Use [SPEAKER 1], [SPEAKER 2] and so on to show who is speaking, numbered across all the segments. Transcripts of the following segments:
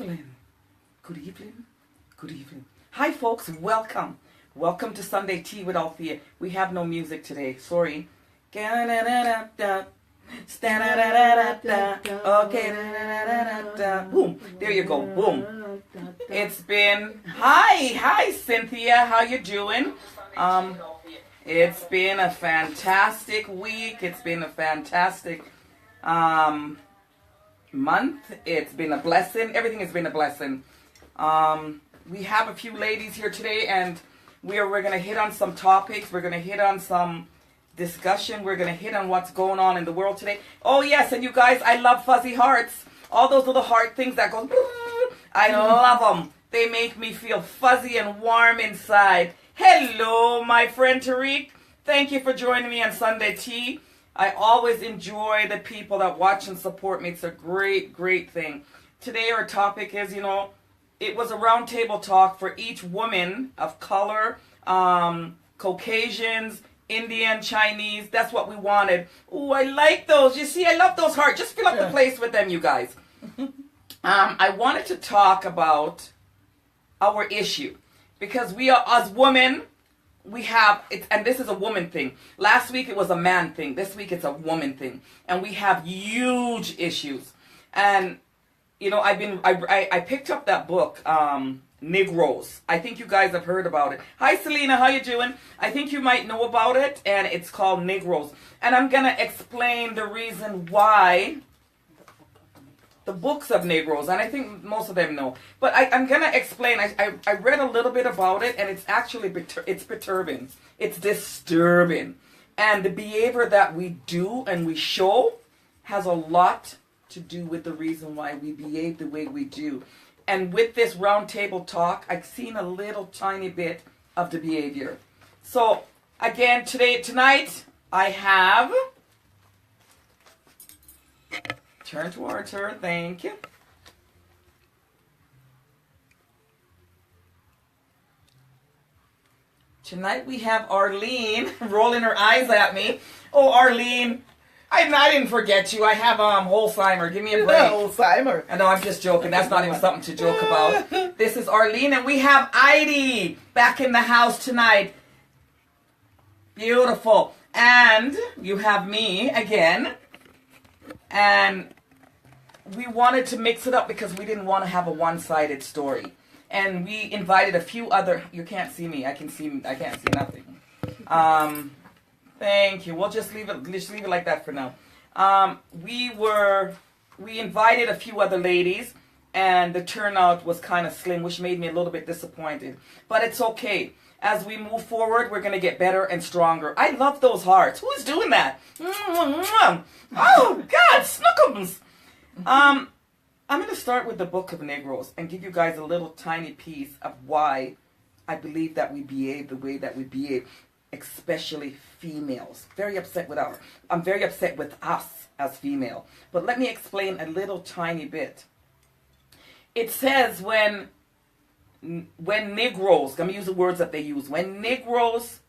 [SPEAKER 1] evening. Good evening. Good evening. Hi, folks. Welcome. Welcome to Sunday Tea with Althea. We have no music today. Sorry. Okay. Boom. There you go. Boom. It's been... Hi, Cynthia. How you doing? It's been a fantastic week. It's been a fantastic month. It's been a blessing. Everything has been a blessing. We have a few ladies here today, and we're going to hit on some topics. We're going to hit on some discussion. We're going to hit on what's going on in the world today. Oh, yes, and you guys, I love fuzzy hearts. All those little heart things that go... I love them. They make me feel fuzzy and warm inside. Hello, my friend Tariq. Thank you for joining me on Sunday Tea. I always enjoy the people that watch and support me. It's a great, great thing. Today our topic is, it was a roundtable talk for each woman of color, Caucasians, Indian, Chinese. That's what we wanted. Oh, I like those. You see, I love those hearts. Just fill up the place with them, you guys. I wanted to talk about our issue because we are, as women, we have, and this is a woman thing. Last week it was a man thing. This week it's a woman thing. And we have huge issues. And, I picked up that book, Negroes. I think you guys have heard about it. Hi, Selena. How you doing? I think you might know about it. And it's called Negroes. And I'm going to explain the reason why the books of Negroes, and I think most of them know. But I'm going to explain. I read a little bit about it, and it's actually it's perturbing. It's disturbing. And the behavior that we do and we show has a lot to do with the reason why we behave the way we do. And with this roundtable talk, I've seen a little tiny bit of the behavior. So, again, tonight, I have... Turn towards her. Thank you. Tonight we have Arlene rolling her eyes at me. Oh, Arlene, I didn't forget you. I have Alzheimer. Give me a break.
[SPEAKER 2] Alzheimer.
[SPEAKER 1] I know, I'm just joking. That's not even something to joke about. This is Arlene, and we have Heidi back in the house tonight. Beautiful. And you have me again. And we wanted to mix it up because we didn't want to have a one-sided story. And we invited a few other... You can't see me. I can't see nothing. Thank you. We'll just leave it like that for now. We invited a few other ladies, and the turnout was kind of slim, which made me a little bit disappointed. But it's okay. As we move forward, we're going to get better and stronger. I love those hearts. Who's doing that? Oh, God, snookums. I'm going to start with the Book of Negroes and give you guys a little tiny piece of why I believe that we behave the way that we behave, especially females. I'm very upset with us as female. But let me explain a little tiny bit. It says when Negroes, I'm going to use the words that they use, when Negroes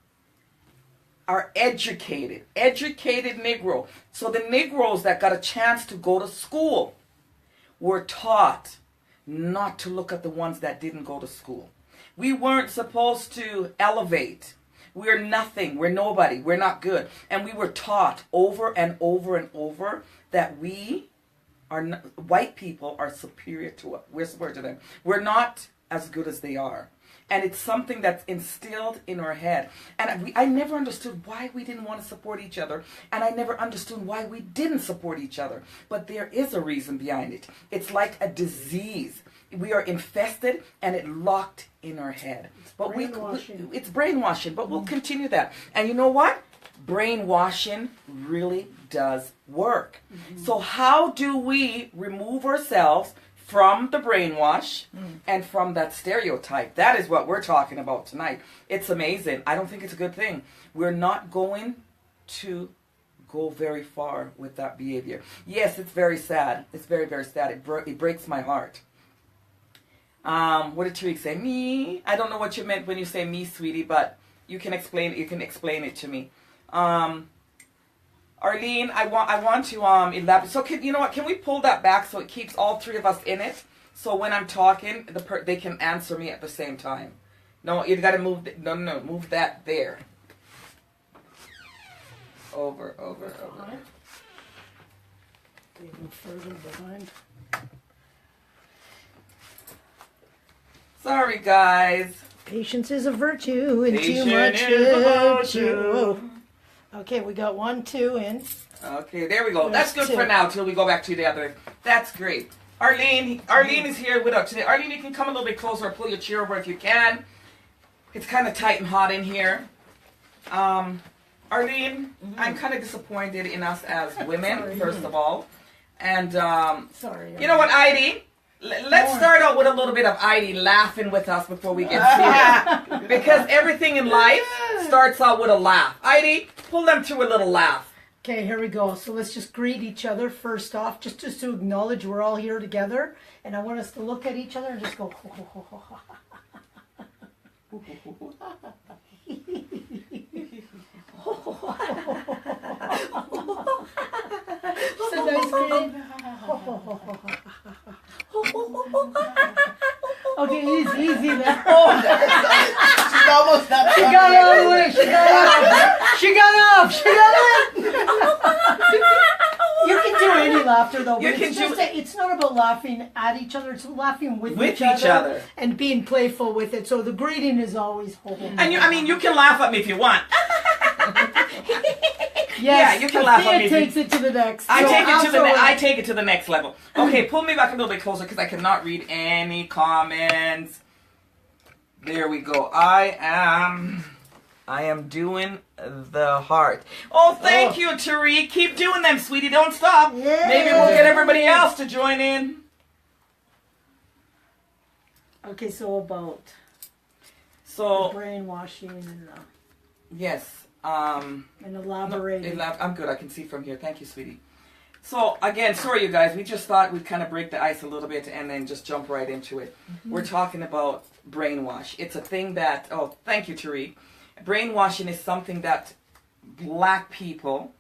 [SPEAKER 1] are educated Negro. So the Negroes that got a chance to go to school were taught not to look at the ones that didn't go to school. We weren't supposed to elevate. We're nothing. We're nobody. We're not good. And we were taught over and over and over that white people are superior to us. We're superior to them. We're not as good as they are. And it's something that's instilled in our head. And I never understood why we didn't want to support each other. And I never understood why we didn't support each other. But there is a reason behind it. It's like a disease. We are infested and it locked in our head. But it's brainwashing. But we'll continue that. And you know what? Brainwashing really does work. Mm-hmm. So how do we remove ourselves from the brainwash and from that stereotype? That is what we're talking about tonight. It's amazing. I don't think it's a good thing. We're not going to go very far with that behavior. Yes, it's very sad. It's very, very sad. It breaks my heart. What did Tariq say? Me? I don't know what you meant when you say me, sweetie, but you can explain it to me. Arlene, I want to elaborate. So you know what? Can we pull that back so it keeps all three of us in it? so when I'm talking, they can answer me at the same time. No, you got to move. No, move that there. Over.
[SPEAKER 2] Even further behind.
[SPEAKER 1] Sorry, guys.
[SPEAKER 2] Patience is a virtue, and too
[SPEAKER 1] Patience
[SPEAKER 2] much
[SPEAKER 1] is a virtue.
[SPEAKER 2] Whoa. Okay, we got 1, 2 in.
[SPEAKER 1] Okay, there we go. That's
[SPEAKER 2] There's
[SPEAKER 1] good for
[SPEAKER 2] two.
[SPEAKER 1] now till we go back to the other. That's great. Arlene is here with us today. Arlene, you can come a little bit closer or pull your chair over if you can. It's kind of tight and hot in here. Arlene, I'm kind of disappointed in us as women,
[SPEAKER 2] Sorry.
[SPEAKER 1] first of all. And,
[SPEAKER 2] Sorry.
[SPEAKER 1] you know what, Heidi? Let's start out with a little bit of Heidi laughing with us before we get serious. Because everything in life starts out with a laugh. Heidi, pull them through a little laugh.
[SPEAKER 2] Okay, here we go. So let's just greet each other first off, just to acknowledge we're all here together. And I want us to look at each other and just go, ho, ho, ho, ho, ho. It's a nice greeting. Okay, easy there.
[SPEAKER 3] She's almost not
[SPEAKER 2] She got all the way. She got off. You can do any laughter though.
[SPEAKER 1] You
[SPEAKER 2] But
[SPEAKER 1] can
[SPEAKER 2] it's,
[SPEAKER 1] do-
[SPEAKER 2] it's not about laughing at each other. It's laughing with
[SPEAKER 1] With
[SPEAKER 2] each
[SPEAKER 1] each other.
[SPEAKER 2] and being playful with it. So the greeting is always ho, ho, ho.
[SPEAKER 1] And you can laugh at me if you want.
[SPEAKER 2] Yes,
[SPEAKER 1] yeah, you can laugh at me.
[SPEAKER 2] Thea takes it to the next.
[SPEAKER 1] I
[SPEAKER 2] So
[SPEAKER 1] take it to the next level. Okay, pull me back a little bit closer because I cannot read any comments. There we go. I am doing the heart. Oh, thank you, Tariq. Keep doing them, sweetie. Don't stop.
[SPEAKER 2] Yeah.
[SPEAKER 1] Maybe we'll get everybody else to join in.
[SPEAKER 2] Okay, so about
[SPEAKER 1] So,
[SPEAKER 2] brainwashing and
[SPEAKER 1] yes.
[SPEAKER 2] and elaborating.
[SPEAKER 1] I'm good. I can see from here. Thank you, sweetie. So, again, sorry, you guys. We just thought we'd kind of break the ice a little bit and then just jump right into it. We're talking about brainwash. It's a thing that, oh, thank you, Tariq. Brainwashing is something that black people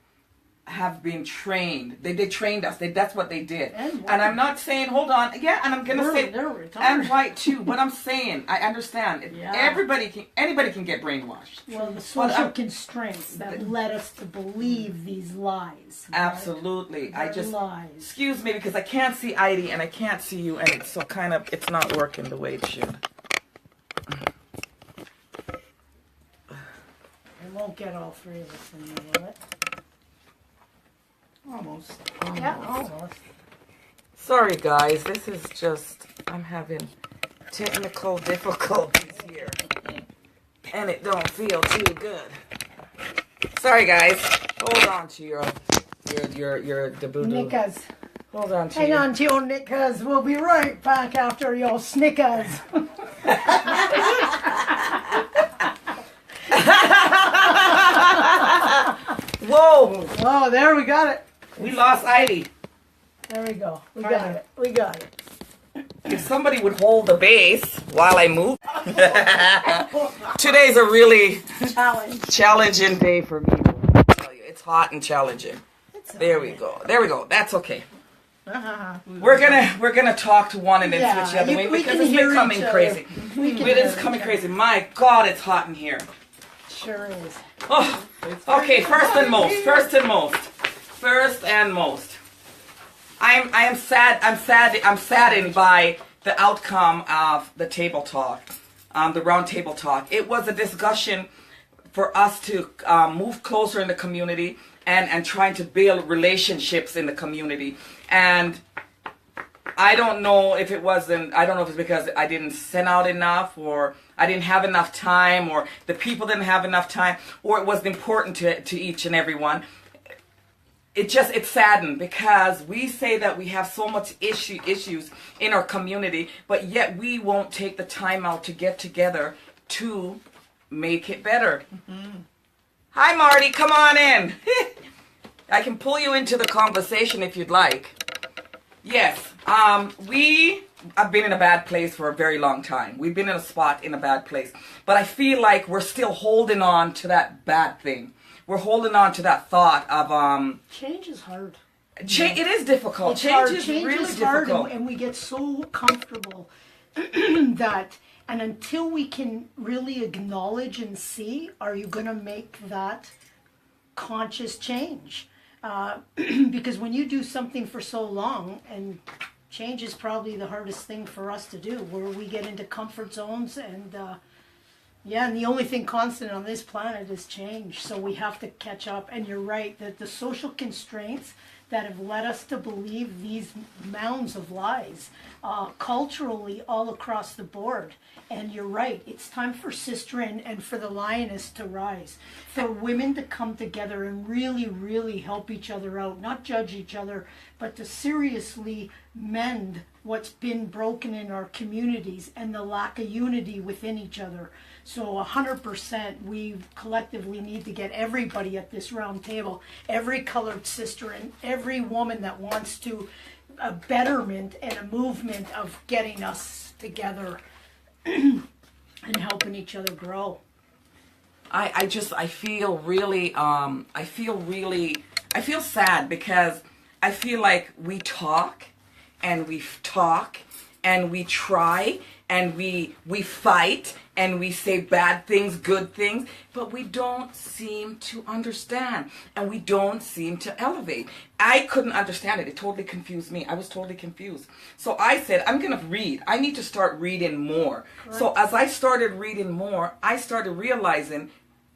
[SPEAKER 1] have been trained. They trained us. That's what they did.
[SPEAKER 2] And
[SPEAKER 1] I'm not saying, hold on. Yeah, and I'm going to say,
[SPEAKER 2] they're retarded.
[SPEAKER 1] and white too. But I'm saying, I understand.
[SPEAKER 2] Yeah.
[SPEAKER 1] Anybody can get brainwashed.
[SPEAKER 2] Well, the
[SPEAKER 1] But
[SPEAKER 2] social
[SPEAKER 1] I'm-
[SPEAKER 2] constraints that led us to believe these lies. right?
[SPEAKER 1] Absolutely. I
[SPEAKER 2] They're
[SPEAKER 1] just,
[SPEAKER 2] lies.
[SPEAKER 1] excuse me, because I can't see Heidi and I can't see you, and it's so kind of, it's not working the way it should.
[SPEAKER 2] It won't get all three of us in there, will it?
[SPEAKER 3] Almost.
[SPEAKER 2] Yeah, almost.
[SPEAKER 1] Sorry, guys. This is just, I'm having technical difficulties here, and it don't feel too good. Sorry, guys. Hold on to your deboo.
[SPEAKER 2] Knickers.
[SPEAKER 1] Hold on to
[SPEAKER 2] Hang
[SPEAKER 1] your.
[SPEAKER 2] on to your knickers. We'll be right back after your Snickers.
[SPEAKER 1] Whoa!
[SPEAKER 2] Oh, there we got it.
[SPEAKER 1] We lost Heidi.
[SPEAKER 2] There we go. We got it. We got it.
[SPEAKER 1] If somebody would hold the bass while I move. Today's a really
[SPEAKER 2] Challenge.
[SPEAKER 1] challenging day for me. I tell you, it's hot and challenging. There we go. There we go. That's okay. We're gonna talk to one and then switch the other way
[SPEAKER 2] we
[SPEAKER 1] because
[SPEAKER 2] can
[SPEAKER 1] it's
[SPEAKER 2] hear
[SPEAKER 1] becoming
[SPEAKER 2] each other.
[SPEAKER 1] crazy.
[SPEAKER 2] We can
[SPEAKER 1] It is
[SPEAKER 2] hear
[SPEAKER 1] coming
[SPEAKER 2] each
[SPEAKER 1] crazy. My God, it's hot in here.
[SPEAKER 2] other. Sure is.
[SPEAKER 1] Oh, okay. First and most. I am sad. I'm saddened by the outcome of the table talk, the round table talk. It was a discussion for us to move closer in the community and trying to build relationships in the community. And I don't know if it wasn't, I don't know if it's because I didn't send out enough, or I didn't have enough time, or the people didn't have enough time, or it wasn't important to each and every one. It's saddened because we say that we have so much issues in our community, but yet we won't take the time out to get together to make it better. Mm-hmm. Hi, Marty, come on in. I can pull you into the conversation if you'd like. Yes, we have been in a bad place for a very long time. We've been in a spot in a bad place, but I feel like we're still holding on to that bad thing. We're holding on to that thought of
[SPEAKER 2] Change is hard.
[SPEAKER 1] It is difficult.
[SPEAKER 2] It's
[SPEAKER 1] Change
[SPEAKER 2] hard.
[SPEAKER 1] is
[SPEAKER 2] Change
[SPEAKER 1] really
[SPEAKER 2] is hard,
[SPEAKER 1] difficult.
[SPEAKER 2] and we get so comfortable that, and until we can really acknowledge and see, are you going to make that conscious change? Because when you do something for so long, and change is probably the hardest thing for us to do, where we get into comfort zones and and the only thing constant on this planet is change. So we have to catch up. And you're right that the social constraints that have led us to believe these mounds of lies culturally all across the board. And you're right, it's time for Sister and for the Lioness to rise, for women to come together and really, really help each other out, not judge each other, but to seriously mend what's been broken in our communities and the lack of unity within each other. So 100%, we collectively need to get everybody at this round table, every colored sister and every woman that wants to, a betterment and a movement of getting us together and helping each other grow.
[SPEAKER 1] I feel really, I feel sad because I feel like we talk and we talk and we try and we fight and we say bad things, good things, but we don't seem to understand and we don't seem to elevate. I couldn't understand it. It totally confused me. I was totally confused. So I said, I'm going to read. I need to start reading more. Correct. So as I started reading more, I started realizing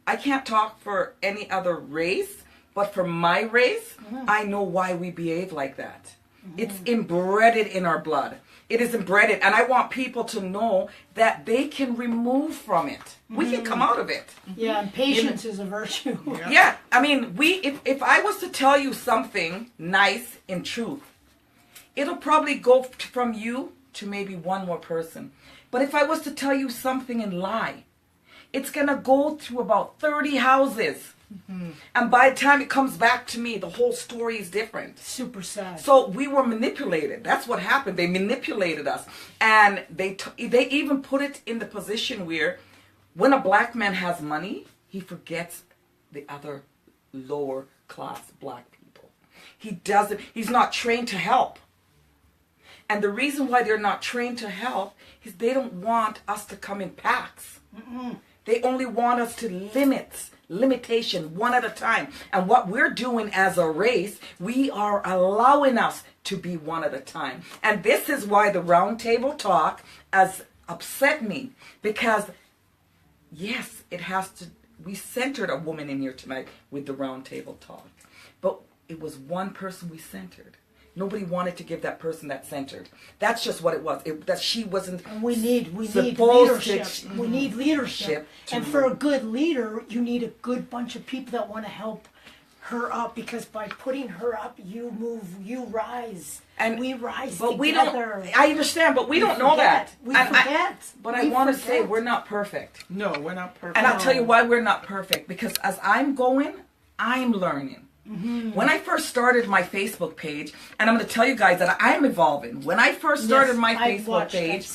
[SPEAKER 1] I can't talk for any other race, but for my race, I know why we behave like that. It's embedded in our blood. It is embedded, and I want people to know that they can remove from it. We can come out of it.
[SPEAKER 2] Yeah, and patience is a virtue.
[SPEAKER 1] Yeah, I mean, if I was to tell you something nice in truth, it'll probably go from you to maybe one more person. But if I was to tell you something in lie, it's gonna go through about 30 houses. And by the time it comes back to me, the whole story is different.
[SPEAKER 2] Super sad.
[SPEAKER 1] So we were manipulated. That's what happened. They manipulated us. And they even put it in the position where when a black man has money, he forgets the other lower class black people. He's not trained to help. And the reason why they're not trained to help is they don't want us to come in packs. They only want us to limitation one at a time. And what we're doing as a race, we are allowing us to be one at a time. And this is why the round table talk has upset me, because yes, we centered a woman in here tonight with the round table talk, but it was one person we centered. Nobody wanted to give that person that centered. That's just what it was. That she wasn't.
[SPEAKER 2] And we need leadership. We need leadership. And for a good leader, you need a good bunch of people that want to help her up, because by putting her up, you move, you rise. And we rise
[SPEAKER 1] but
[SPEAKER 2] together.
[SPEAKER 1] We don't. I understand, but we don't know that.
[SPEAKER 2] We forget.
[SPEAKER 1] But I want to say we're not perfect.
[SPEAKER 3] No, we're not perfect.
[SPEAKER 1] And I'll tell you why we're not perfect. Because as I'm going, I'm learning. When I first started my Facebook page, and I'm going to tell you guys that I'm evolving. When I first started my Facebook page,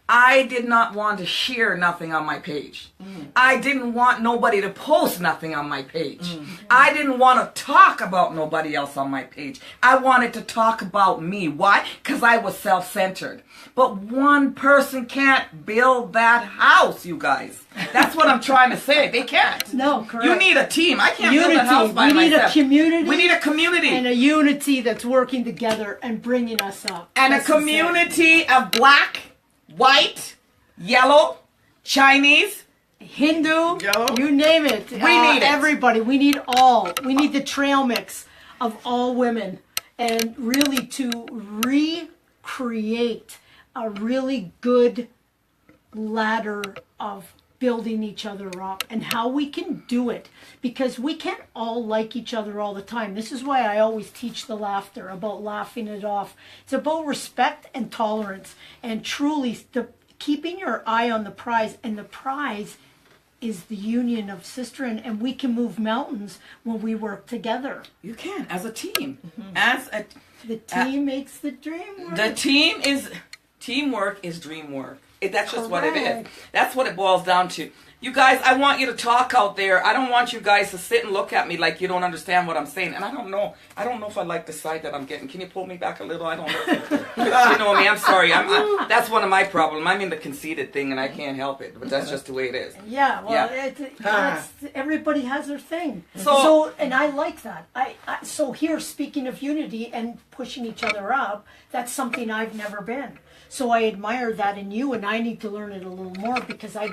[SPEAKER 1] I did not want to share nothing on my page. I didn't want nobody to post nothing on my page. I didn't want to talk about nobody else on my page. I wanted to talk about me. Why? Because I was self-centered. But one person can't build that house, you guys. That's what I'm trying to say. They can't.
[SPEAKER 2] No, correct.
[SPEAKER 1] You need a team. I can't build a house by myself.
[SPEAKER 2] We need a community.
[SPEAKER 1] We need a community.
[SPEAKER 2] And a unity that's working together and bringing us up.
[SPEAKER 1] And a community of black, white, yellow, Chinese,
[SPEAKER 2] Hindu,
[SPEAKER 3] yellow.
[SPEAKER 2] You name it.
[SPEAKER 1] We need it.
[SPEAKER 2] Everybody. We need all. We need the trail mix of all women. And really to recreate a really good ladder of building each other up, and how we can do it, because we can't all like each other all the time. This is why I always teach the laughter, about laughing it off. It's about respect and tolerance, and truly keeping your eye on the prize, and the prize is the union of sister, and we can move mountains when we work together.
[SPEAKER 1] You can, as a team.
[SPEAKER 2] The team makes the dream work.
[SPEAKER 1] Teamwork is dream work. That's just what it is.
[SPEAKER 2] Correct.
[SPEAKER 1] That's what it boils down to. You guys, I want you to talk out there. I don't want you guys to sit and look at me like you don't understand what I'm saying. And I don't know. I don't know if I like the side that I'm getting. Can you pull me back a little? I don't know. You know me. I'm sorry. That's one of my problems. I'm in the conceited thing, and I can't help it. But that's just the way it is.
[SPEAKER 2] Yeah, well,
[SPEAKER 1] Yeah.
[SPEAKER 2] everybody has their thing.
[SPEAKER 1] So-
[SPEAKER 2] And I like that. So here, speaking of unity and pushing each other up, that's something I've never been. So I admire that in you, and I need to learn it a little more because I've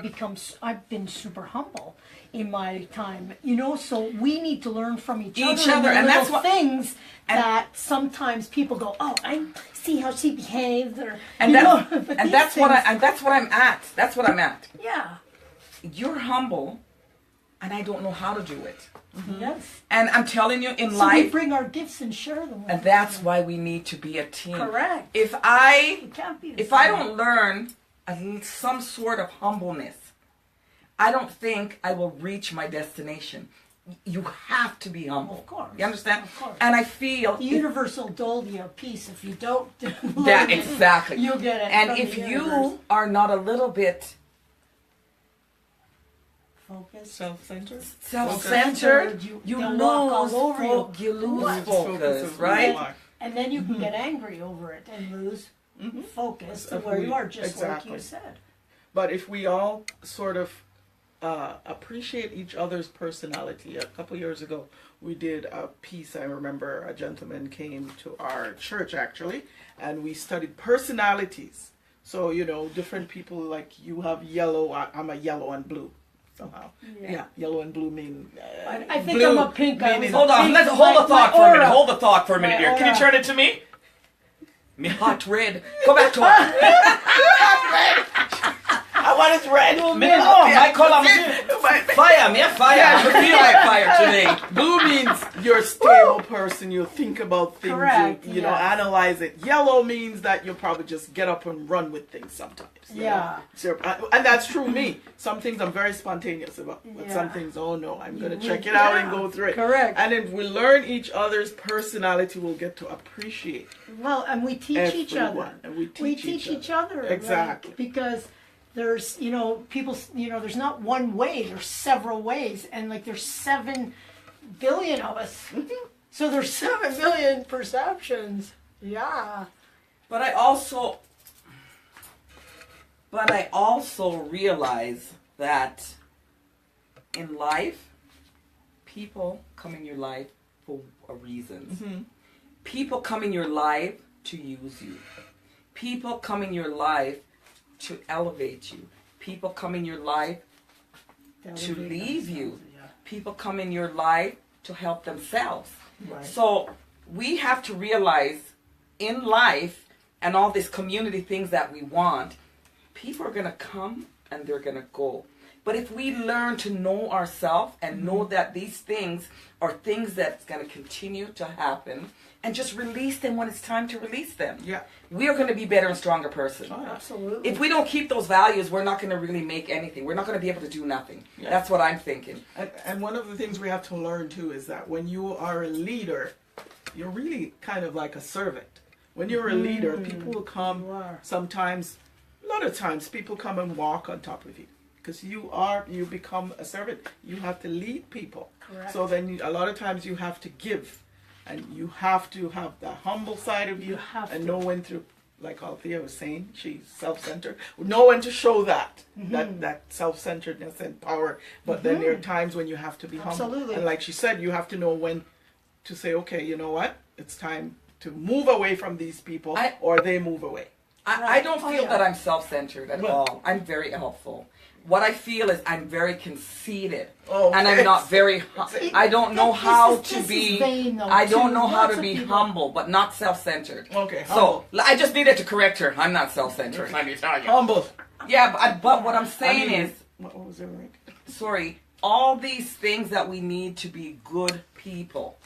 [SPEAKER 2] been super humble in my time, So we need to learn from each other,
[SPEAKER 1] and that's
[SPEAKER 2] little
[SPEAKER 1] what
[SPEAKER 2] things that sometimes people go, "Oh, I see how she behaves," or
[SPEAKER 1] And that's what
[SPEAKER 2] things,
[SPEAKER 1] that's what I'm at. That's what I'm at.
[SPEAKER 2] yeah,
[SPEAKER 1] You're humble, and I don't know how to do it.
[SPEAKER 2] yes.
[SPEAKER 1] And I'm telling you, in
[SPEAKER 2] So we
[SPEAKER 1] life,
[SPEAKER 2] bring our gifts and share them.
[SPEAKER 1] and that's why we need to be a team.
[SPEAKER 2] Correct.
[SPEAKER 1] If I
[SPEAKER 2] We can't be the
[SPEAKER 1] if I
[SPEAKER 2] same.
[SPEAKER 1] don't learn some sort of humbleness, I don't think I will reach my destination. You have to be humble.
[SPEAKER 2] Of course.
[SPEAKER 1] You understand?
[SPEAKER 2] Of course.
[SPEAKER 1] And I feel
[SPEAKER 2] The universe will dole you a piece if you don't.
[SPEAKER 1] that exactly.
[SPEAKER 2] You'll get it.
[SPEAKER 1] And
[SPEAKER 2] from
[SPEAKER 1] if
[SPEAKER 2] the
[SPEAKER 1] you
[SPEAKER 2] universe.
[SPEAKER 1] are not a little bit
[SPEAKER 2] Focus.
[SPEAKER 3] Self-centered.
[SPEAKER 1] self-centered,
[SPEAKER 2] You-
[SPEAKER 1] you
[SPEAKER 2] they'll
[SPEAKER 1] lose
[SPEAKER 2] walk all over you.
[SPEAKER 1] you lose
[SPEAKER 3] Lose
[SPEAKER 1] focus,
[SPEAKER 3] of
[SPEAKER 1] right?
[SPEAKER 3] who you are.
[SPEAKER 2] And then you can get angry over it and lose focus to where you are, just like
[SPEAKER 3] Exactly.
[SPEAKER 2] you said.
[SPEAKER 3] But if we all sort of appreciate each other's personality, a couple years ago we did a piece. I remember a gentleman came to our church actually, and we studied personalities. So different people, like you have yellow. I'm a yellow and blue. Somehow, yeah, yellow and blue mean.
[SPEAKER 2] I think
[SPEAKER 3] blue
[SPEAKER 2] I'm a pink. I
[SPEAKER 3] meaning-
[SPEAKER 2] was
[SPEAKER 1] Hold on,
[SPEAKER 2] pink,
[SPEAKER 1] let's hold the thought
[SPEAKER 2] my
[SPEAKER 1] for a minute.
[SPEAKER 2] aura.
[SPEAKER 1] Hold the thought for a minute
[SPEAKER 2] My
[SPEAKER 1] here. Can you
[SPEAKER 2] aura.
[SPEAKER 1] turn it to me? Me hot red. Go back to it.
[SPEAKER 3] I want it red.
[SPEAKER 1] My color. Fire, me fire. I feel like fire today.
[SPEAKER 3] Blue means you're a stable person. You think about things.
[SPEAKER 2] Correct,
[SPEAKER 3] You know,
[SPEAKER 2] yes.
[SPEAKER 3] analyze it. Yellow means that you'll probably just get up and run with things sometimes. you
[SPEAKER 2] Yeah.
[SPEAKER 3] know. So, and that's true me. Some things I'm very spontaneous about, but
[SPEAKER 2] Yeah.
[SPEAKER 3] some things, oh no, I'm going to
[SPEAKER 2] You
[SPEAKER 3] check
[SPEAKER 2] will-
[SPEAKER 3] it out and
[SPEAKER 2] yeah,
[SPEAKER 3] go through it.
[SPEAKER 2] correct.
[SPEAKER 3] And if we learn each other's personality, we'll get to appreciate.
[SPEAKER 2] Well, and we teach each other.
[SPEAKER 3] Everyone, and we teach
[SPEAKER 2] each other. right?
[SPEAKER 3] Exactly.
[SPEAKER 2] Because there's, people, there's not one way. There's several ways, and like there's 7 billion of us. So there's 7 billion perceptions. Yeah.
[SPEAKER 1] But I also realize that in life, people come in your life for a reason. People come in your life to use you. People come in your life to elevate you. People come in your life to leave you. People come in your life to help themselves.
[SPEAKER 3] Right.
[SPEAKER 1] So we have to realize in life and all these community things that we want, people are going to come and they're going to go. But if we learn to know ourselves and know that these things are things that's going to continue to happen and just release them when it's time to release them,
[SPEAKER 3] Yeah.
[SPEAKER 1] we are going to be better and stronger person.
[SPEAKER 3] Oh, yeah.
[SPEAKER 2] Absolutely.
[SPEAKER 1] If we don't keep those values, we're not going to really make anything. We're not going to be able to do nothing.
[SPEAKER 3] Yeah.
[SPEAKER 1] That's what I'm thinking.
[SPEAKER 3] And one of the things we have to learn too is that when you are a leader, you're really kind of like a servant. When you're a leader, people will come
[SPEAKER 2] You are.
[SPEAKER 3] sometimes, a lot of times, people come and walk on top of you. Because you become a servant. You have to lead people.
[SPEAKER 2] Correct.
[SPEAKER 3] So then a lot of times you have to give. And you have to have the humble side of you.
[SPEAKER 2] You have
[SPEAKER 3] and
[SPEAKER 2] to.
[SPEAKER 3] know when to, like Althea was saying, she's self-centered. Know when to show that. That self-centeredness and power. But then there are times when you have to be humble.
[SPEAKER 2] Absolutely.
[SPEAKER 3] And like she said, you have to know when to say, okay, you know what? It's time to move away from these people or they move away.
[SPEAKER 1] I don't
[SPEAKER 2] Oh,
[SPEAKER 1] feel
[SPEAKER 2] yeah.
[SPEAKER 1] that I'm self-centered at all. I'm very helpful. What I feel is I'm very conceited,
[SPEAKER 3] Oh,
[SPEAKER 1] and I'm not very. I don't know how to
[SPEAKER 2] This is
[SPEAKER 1] be.
[SPEAKER 2] vain, though,
[SPEAKER 1] I don't
[SPEAKER 2] too.
[SPEAKER 1] know how
[SPEAKER 2] Lots
[SPEAKER 1] to
[SPEAKER 2] of
[SPEAKER 1] be
[SPEAKER 2] people-
[SPEAKER 1] humble, but not self-centered.
[SPEAKER 3] Okay,
[SPEAKER 1] So
[SPEAKER 3] humble.
[SPEAKER 1] I just needed to correct her. I'm not self-centered. Let me tell you.
[SPEAKER 3] Humble.
[SPEAKER 1] Yeah, but what I'm saying
[SPEAKER 3] I mean,
[SPEAKER 1] is,
[SPEAKER 3] what was it right?
[SPEAKER 1] sorry, all these things that we need to be good people.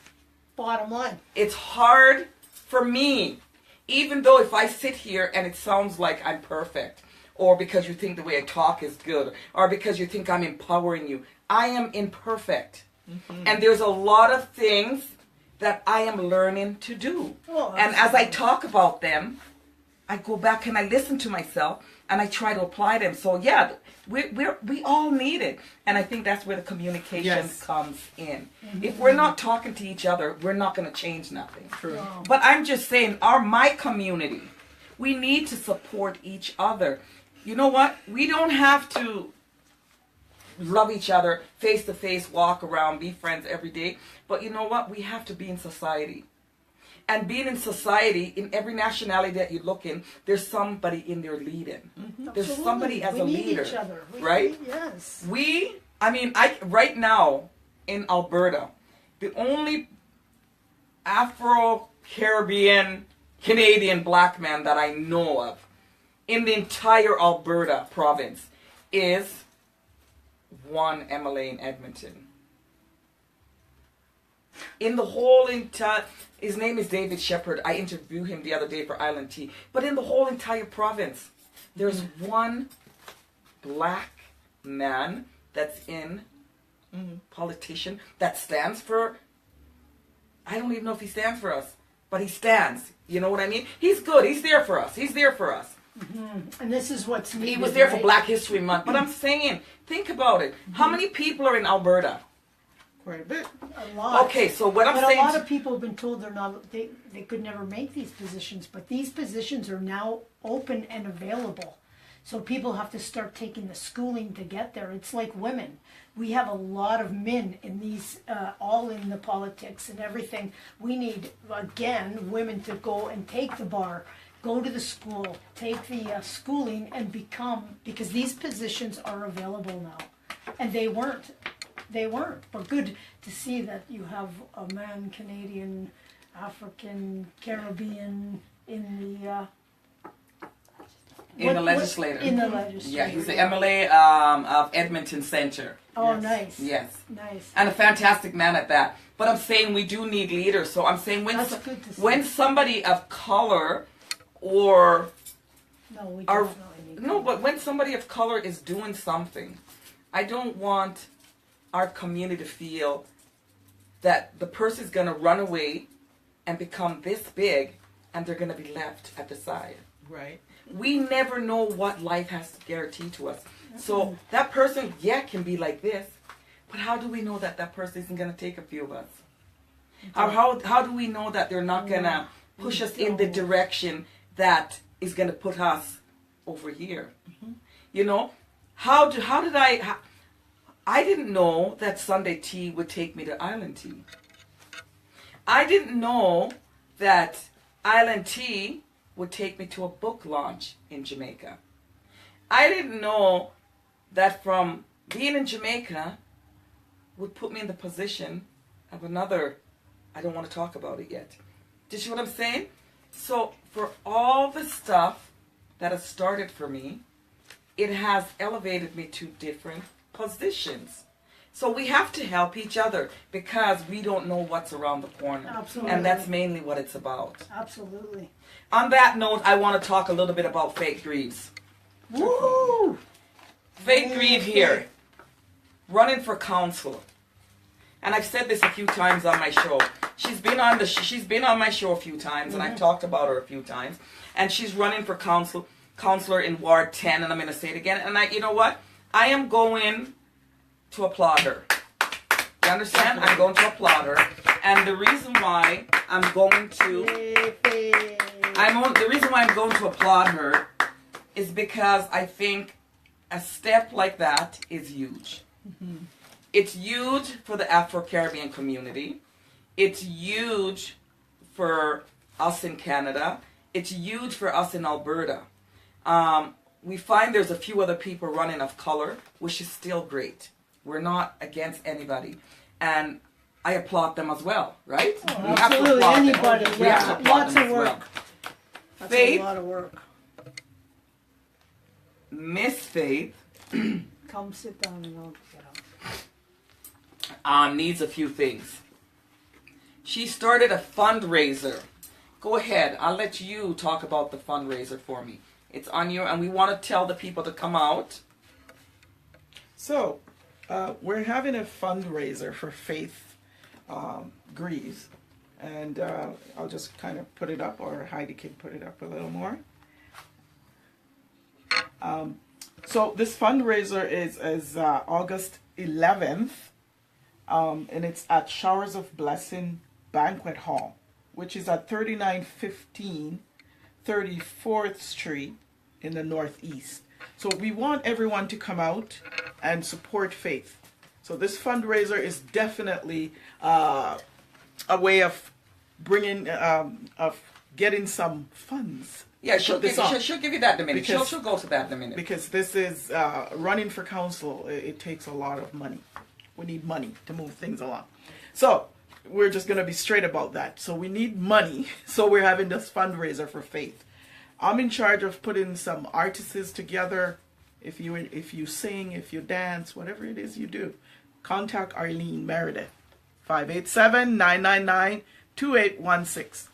[SPEAKER 2] Bottom line.
[SPEAKER 1] It's hard for me, even though if I sit here and it sounds like I'm perfect, or because you think the way I talk is good, or because you think I'm empowering you, I am imperfect. And there's a lot of things that I am learning to do.
[SPEAKER 2] Well,
[SPEAKER 1] And as I talk about them, I go back and I listen to myself and I try to apply them. So yeah, we all need it. And I think that's where the communication
[SPEAKER 3] Yes.
[SPEAKER 1] comes in. If we're not talking to each other, we're not going to change nothing.
[SPEAKER 3] True.
[SPEAKER 2] Wow.
[SPEAKER 1] But I'm just saying, my community, we need to support each other. You know what? We don't have to love each other face to face, walk around, be friends every day. But you know what? We have to be in society. And being in society, in every nationality that you look in, there's somebody in there leading. There's
[SPEAKER 2] Absolutely.
[SPEAKER 1] somebody as
[SPEAKER 2] we
[SPEAKER 1] a
[SPEAKER 2] need
[SPEAKER 1] leader,
[SPEAKER 2] each other.
[SPEAKER 1] right?
[SPEAKER 2] Yes.
[SPEAKER 1] Right now in Alberta, the only Afro-Caribbean Canadian black man that I know of in the entire Alberta province is one MLA in Edmonton. In the whole entire, his name is David Shepherd. I interviewed him the other day for Island Tea. But in the whole entire province, there's one black man that's in politician that stands for, I don't even know if he stands for us, but he stands. You know what I mean? He's good. He's there for us. He's there for us.
[SPEAKER 2] And this is what's needed.
[SPEAKER 1] He was there for
[SPEAKER 2] right?
[SPEAKER 1] Black History Month. But I'm saying, think about it. How many people are in Alberta?
[SPEAKER 3] Quite a bit.
[SPEAKER 2] A lot.
[SPEAKER 1] Okay, so what I'm
[SPEAKER 2] But
[SPEAKER 1] saying...
[SPEAKER 2] a lot of people have been told they could never make these positions, but these positions are now open and available. So people have to start taking the schooling to get there. It's like women. We have a lot of men in these, all in the politics and everything. We need, again, women to go and take the bar, go to the school, take the schooling and become, because these positions are available now. And they weren't. But good to see that you have a man, Canadian, African, Caribbean in the...
[SPEAKER 1] In the legislature.
[SPEAKER 2] In the legislature.
[SPEAKER 1] Yeah, he's the MLA of Edmonton Center.
[SPEAKER 2] Oh,
[SPEAKER 3] Yes.
[SPEAKER 2] nice.
[SPEAKER 1] Yes.
[SPEAKER 2] Nice.
[SPEAKER 1] And a fantastic man at that. But I'm saying we do need leaders. So I'm saying
[SPEAKER 2] That's good to see.
[SPEAKER 1] when somebody of color or...
[SPEAKER 2] No, we
[SPEAKER 1] Are,
[SPEAKER 2] definitely need
[SPEAKER 1] no, but when somebody of color is doing something, I don't want our community to feel that the person's going to run away and become this big and they're going to be left at the side.
[SPEAKER 3] Right.
[SPEAKER 1] We never know what life has to guarantee to us. So that person, can be like this, but how do we know that that person isn't going to take a few of us? How do we know that they're not going to push us in the direction that is going to put us over here? You know, I didn't know that Sunday Tea would take me to Island Tea. I didn't know that Island Tea would take me to a book launch in Jamaica. I didn't know that from being in Jamaica would put me in the position of another, I don't want to talk about it yet. Do you see what I'm saying? So for all the stuff that has started for me, it has elevated me to different positions. So we have to help each other because we don't know what's around the corner.
[SPEAKER 2] Absolutely.
[SPEAKER 1] And that's mainly what it's about.
[SPEAKER 2] Absolutely.
[SPEAKER 1] On that note, I want to talk a little bit about Faith Greaves.
[SPEAKER 2] Woo!
[SPEAKER 1] Faith Greaves here, running for council. And I've said this a few times on my show. She's been on my show a few times, and I've talked about her a few times. And she's running for councilor in Ward 10, and I'm going to say it again. And you know what? I am going to applaud her. You understand? I'm going to applaud her. And the reason why I'm going to applaud her is because I think a step like that is huge. It's huge for the Afro-Caribbean community. It's huge for us in Canada. It's huge for us in Alberta. We find there's a few other people running of color, which is still great. We're not against anybody. And I applaud them as well, right?
[SPEAKER 2] Oh,
[SPEAKER 1] We have to
[SPEAKER 2] absolutely.
[SPEAKER 1] applaud them.
[SPEAKER 2] Anybody.
[SPEAKER 1] We have to
[SPEAKER 2] Yeah.
[SPEAKER 1] applaud
[SPEAKER 2] Lots
[SPEAKER 1] them
[SPEAKER 2] of
[SPEAKER 1] as well.
[SPEAKER 2] work. That's
[SPEAKER 1] Faith.
[SPEAKER 2] a lot of work.
[SPEAKER 1] Miss Faith
[SPEAKER 2] Come sit down and I'll get out.
[SPEAKER 1] needs a few things. She started a fundraiser. Go ahead. I'll let you talk about the fundraiser for me. It's on you, and we want to tell the people to come out.
[SPEAKER 3] So, we're having a fundraiser for Faith Greaves. And I'll just kind of put it up, or Heidi can put it up a little more. So this fundraiser is August 11th, and it's at Showers of Blessing Banquet Hall, which is at 3915 34th Street in the Northeast. So we want everyone to come out and support Faith. So this fundraiser is definitely a way of bringing, of getting some funds.
[SPEAKER 1] Yeah, she'll give you that in a minute.
[SPEAKER 3] Because-
[SPEAKER 1] She'll go to that in a minute.
[SPEAKER 3] Because this is running for council, it takes a lot of money. We need money to move things along. So we're just going to be straight about that. So we need money. So we're having this fundraiser for Faith. I'm in charge of putting some artists together. If you sing, if you dance, whatever it is you do, contact Arlene Meredith. 587-999-2816.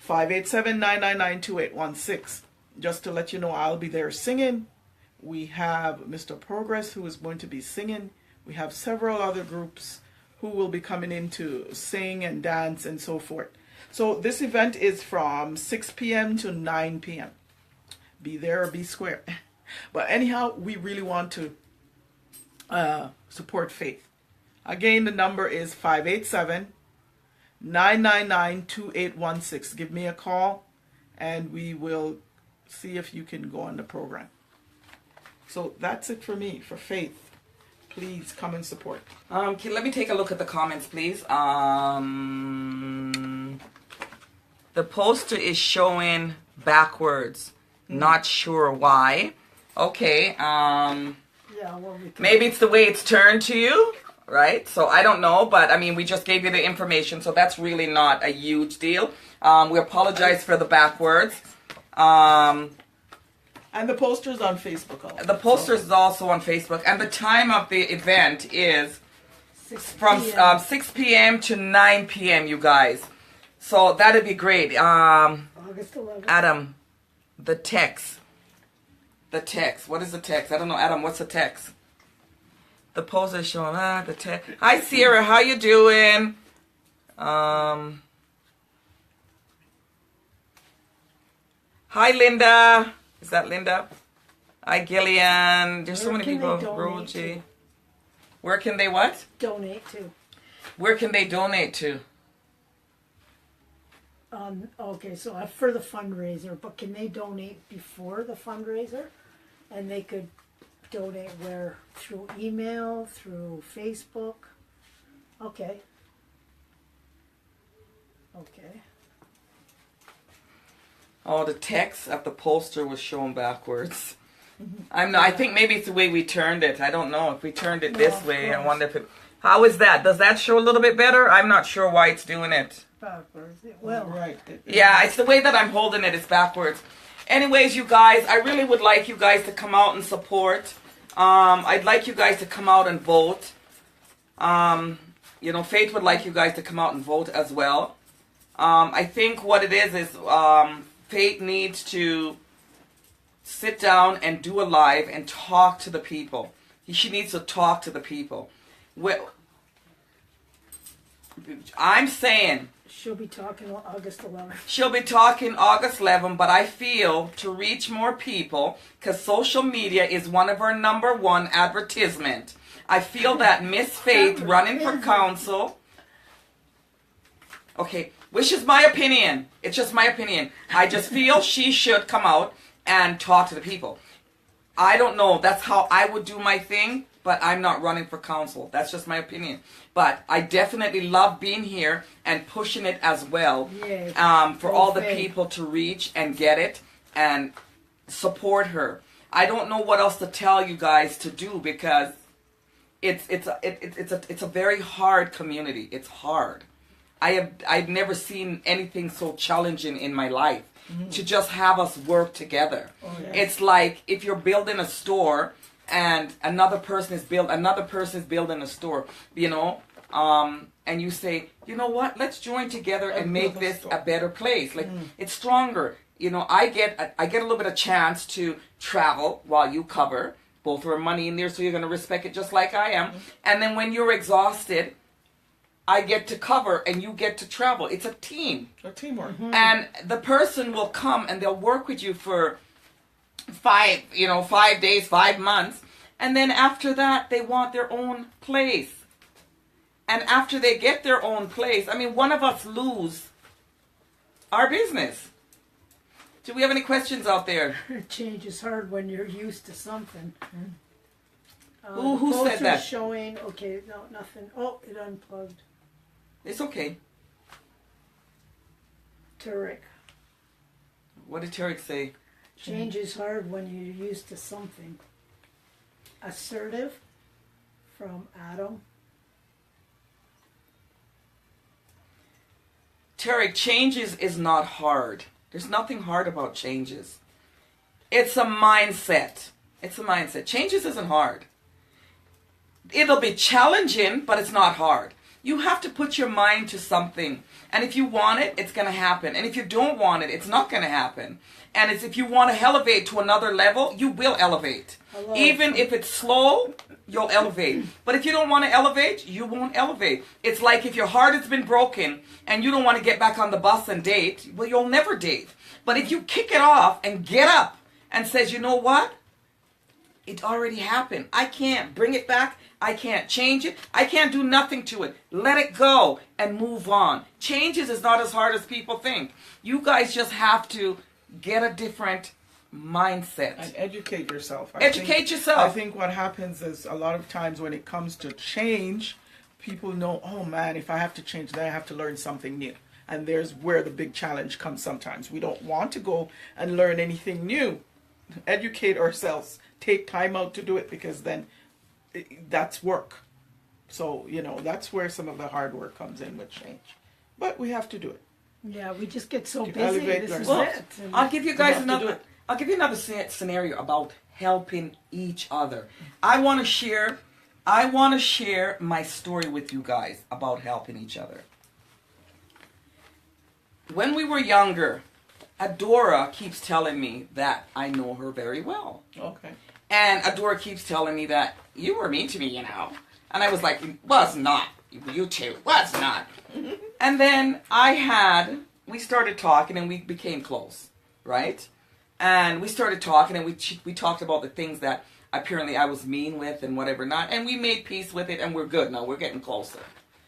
[SPEAKER 3] 587-999-2816. Just to let you know, I'll be there singing. We have Mr. Progress, who is going to be singing. We have several other groups who will be coming in to sing and dance and so forth. So this event is from 6 p.m. to 9 p.m. Be there or be square. But anyhow, we really want to support Faith. Again, the number is 587-999-2816. Give me a call and we will see if you can go on the program. So that's it for me, for Faith. Please come and support.
[SPEAKER 1] Let me take a look at the comments, please. The poster is showing backwards. Not sure why. Okay.
[SPEAKER 2] Yeah, well, we can.
[SPEAKER 1] Maybe it's the way it's turned to you, right? So I don't know, but I mean, we just gave you the information, so that's really not a huge deal. We apologize for the backwards.
[SPEAKER 3] And the poster's on Facebook also.
[SPEAKER 1] The poster is also on Facebook, and the time of the event is
[SPEAKER 2] 6
[SPEAKER 1] from
[SPEAKER 2] p.m.
[SPEAKER 1] 6 p.m. to 9 p.m., you guys. So that'd be great.
[SPEAKER 2] August 11th.
[SPEAKER 1] Adam, the text. The text. What is the text? I don't know. Adam, what's the text? The poster is showing the text. Hi, Sierra. How you doing? Hi, Linda. Is that Linda? Hi, Gillian. There's so
[SPEAKER 2] Where
[SPEAKER 1] many
[SPEAKER 2] can
[SPEAKER 1] people.
[SPEAKER 2] they donate
[SPEAKER 1] Roji.
[SPEAKER 2] to?
[SPEAKER 1] Where can they what?
[SPEAKER 2] Donate to.
[SPEAKER 1] Where can they donate to?
[SPEAKER 2] Okay, so for the fundraiser, but can they donate before the fundraiser? And they could donate where? Through email, through Facebook? Okay. Okay.
[SPEAKER 1] Oh, the text of the poster was shown backwards. I think maybe it's the way we turned it. I don't know if we turned it this
[SPEAKER 2] of
[SPEAKER 1] way. I
[SPEAKER 2] course.
[SPEAKER 1] wonder if it. How is that? Does that show a little bit better? I'm not sure why it's doing it.
[SPEAKER 2] Backwards. Well,
[SPEAKER 3] Right.
[SPEAKER 1] Yeah, it's the way that I'm holding it. It's backwards. Anyways, you guys, I really would like you guys to come out and support. I'd like you guys to come out and vote. Faith would like you guys to come out and vote as well. I think what it is Faith needs to sit down and do a live and talk to the people. She needs to talk to the people. Well, I'm saying
[SPEAKER 2] she'll be talking on August 11th.
[SPEAKER 1] she'll be talking August 11, but I feel to reach more people, because social media is one of our number one advertisement. I feel that Miss Faith running for council. Okay, which is my opinion. It's just my opinion. I just feel she should come out and talk to the people. I don't know. That's how I would do my thing, but I'm not running for council. That's just my opinion. But I definitely love being here and pushing it as well.
[SPEAKER 2] Yay.
[SPEAKER 1] For all the
[SPEAKER 2] Okay.
[SPEAKER 1] people to reach and get it and support her. I don't know what else to tell you guys to do, because it's a very hard community. It's hard. I've never seen anything so challenging in my life. To just have us work together.
[SPEAKER 3] yeah.
[SPEAKER 1] It's like if you're building a store and another person is building a store, and you say, you know what, let's join together and make
[SPEAKER 3] build a
[SPEAKER 1] this
[SPEAKER 3] store.
[SPEAKER 1] a better place. Like it's stronger. I get a little bit of chance to travel while you cover. Both of our money in there, so you're gonna respect it just like I am. And then when you're exhausted, I get to cover and you get to travel. It's a team.
[SPEAKER 3] Or teamwork.
[SPEAKER 1] And the person will come and they'll work with you for 5 days, 5 months. And then after that, they want their own place. And after they get their own place, I mean, one of us lose our business. Do we have any questions out there?
[SPEAKER 2] Change is hard when you're used to something.
[SPEAKER 1] Who said
[SPEAKER 2] poster's
[SPEAKER 1] that?
[SPEAKER 2] Showing, okay, no, nothing. Oh, it unplugged.
[SPEAKER 1] It's okay.
[SPEAKER 2] Tarek.
[SPEAKER 1] What did Tarek say?
[SPEAKER 2] Change is hard when you're used to something. Assertive from Adam.
[SPEAKER 1] Tarek, changes is not hard. There's nothing hard about changes. It's a mindset. It's a mindset. Changes isn't hard. It'll be challenging, but it's not hard. You have to put your mind to something. And if you want it, it's going to happen. And if you don't want it, it's not going to happen. And it's if you want to elevate to another level, you will elevate. Even if it's slow, you'll elevate. But if you don't want to elevate, you won't elevate. It's like if your heart has been broken and you don't want to get back on the bus and date, well, you'll never date. But if you kick it off and get up and says, you know what? It already happened. I can't bring it back. I can't change it. I can't do nothing to it. Let it go and move on. Changes is not as hard as people think. You guys just have to get a different mindset.
[SPEAKER 3] And educate yourself.
[SPEAKER 1] Educate yourself.
[SPEAKER 3] I think what happens is a lot of times when it comes to change, people know, oh man, if I have to change, then I have to learn something new. And there's where the big challenge comes sometimes. We don't want to go and learn anything new. Educate ourselves. Take time out to do it, because then that's work. So, that's where some of the hard work comes in with change. But we have to do it.
[SPEAKER 2] Yeah, we just get so
[SPEAKER 3] To
[SPEAKER 2] busy.
[SPEAKER 3] elevate
[SPEAKER 2] This is
[SPEAKER 3] ourselves.
[SPEAKER 2] it. And
[SPEAKER 1] I'll give you
[SPEAKER 3] We
[SPEAKER 1] guys
[SPEAKER 3] have to do
[SPEAKER 1] another
[SPEAKER 3] it.
[SPEAKER 1] scenario about helping each other. I want to share my story with you guys about helping each other. When we were younger, Adora keeps telling me that I know her very well.
[SPEAKER 3] Okay.
[SPEAKER 1] And Adora keeps telling me that you were mean to me, And I was like, was not. You two, was not. And then we started talking and we became close, right? And we started talking and we talked about the things that apparently I was mean with and whatever not. And we made peace with it and we're good now. We're getting closer.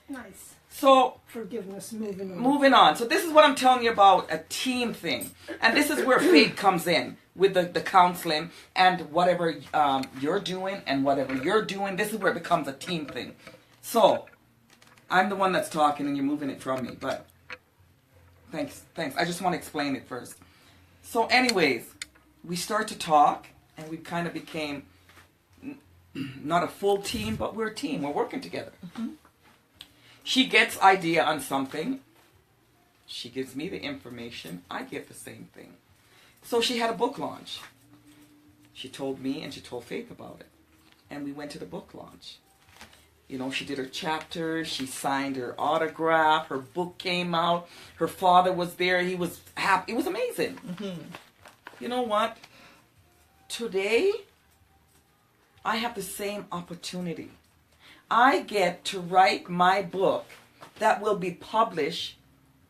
[SPEAKER 2] nice.
[SPEAKER 1] So
[SPEAKER 2] Forgiveness, moving on.
[SPEAKER 1] moving on. So this is what I'm telling you about a team thing. And this is where faith comes in with the counseling and whatever you're doing and whatever you're doing. This is where it becomes a team thing. So I'm the one that's talking and you're moving it from me. But thanks. I just want to explain it first. So anyways, we start to talk and we kind of became not a full team, but we're a team. We're working together. Mm-hmm. She gets idea on something. She gives me the information. I get the same thing. So she had a book launch. She told me and she told Faith about it. And we went to the book launch. She did her chapter. She signed her autograph. Her book came out. Her father was there. He was happy. It was amazing. Mm-hmm. You know what? Today, I have the same opportunity. I get to write my book that will be published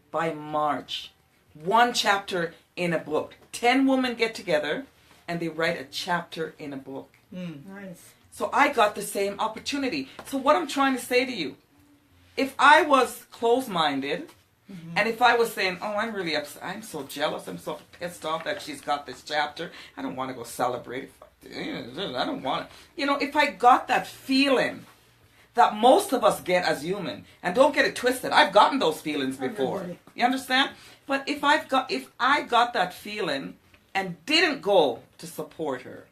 [SPEAKER 1] by March. 1 chapter in a book. 10 women get together and they write a chapter in a book.
[SPEAKER 2] Nice.
[SPEAKER 1] So I got the same opportunity. So what I'm trying to say to you, if I was closed-minded, and if I was saying, oh, I'm really upset, I'm so jealous, I'm so pissed off that she's got this chapter, I don't want to go celebrate it. I don't want it. If I got that feeling that most of us get as human, and don't get it twisted, I've gotten those feelings before.
[SPEAKER 2] Everybody.
[SPEAKER 1] You understand? But if I got that feeling and didn't go to support her,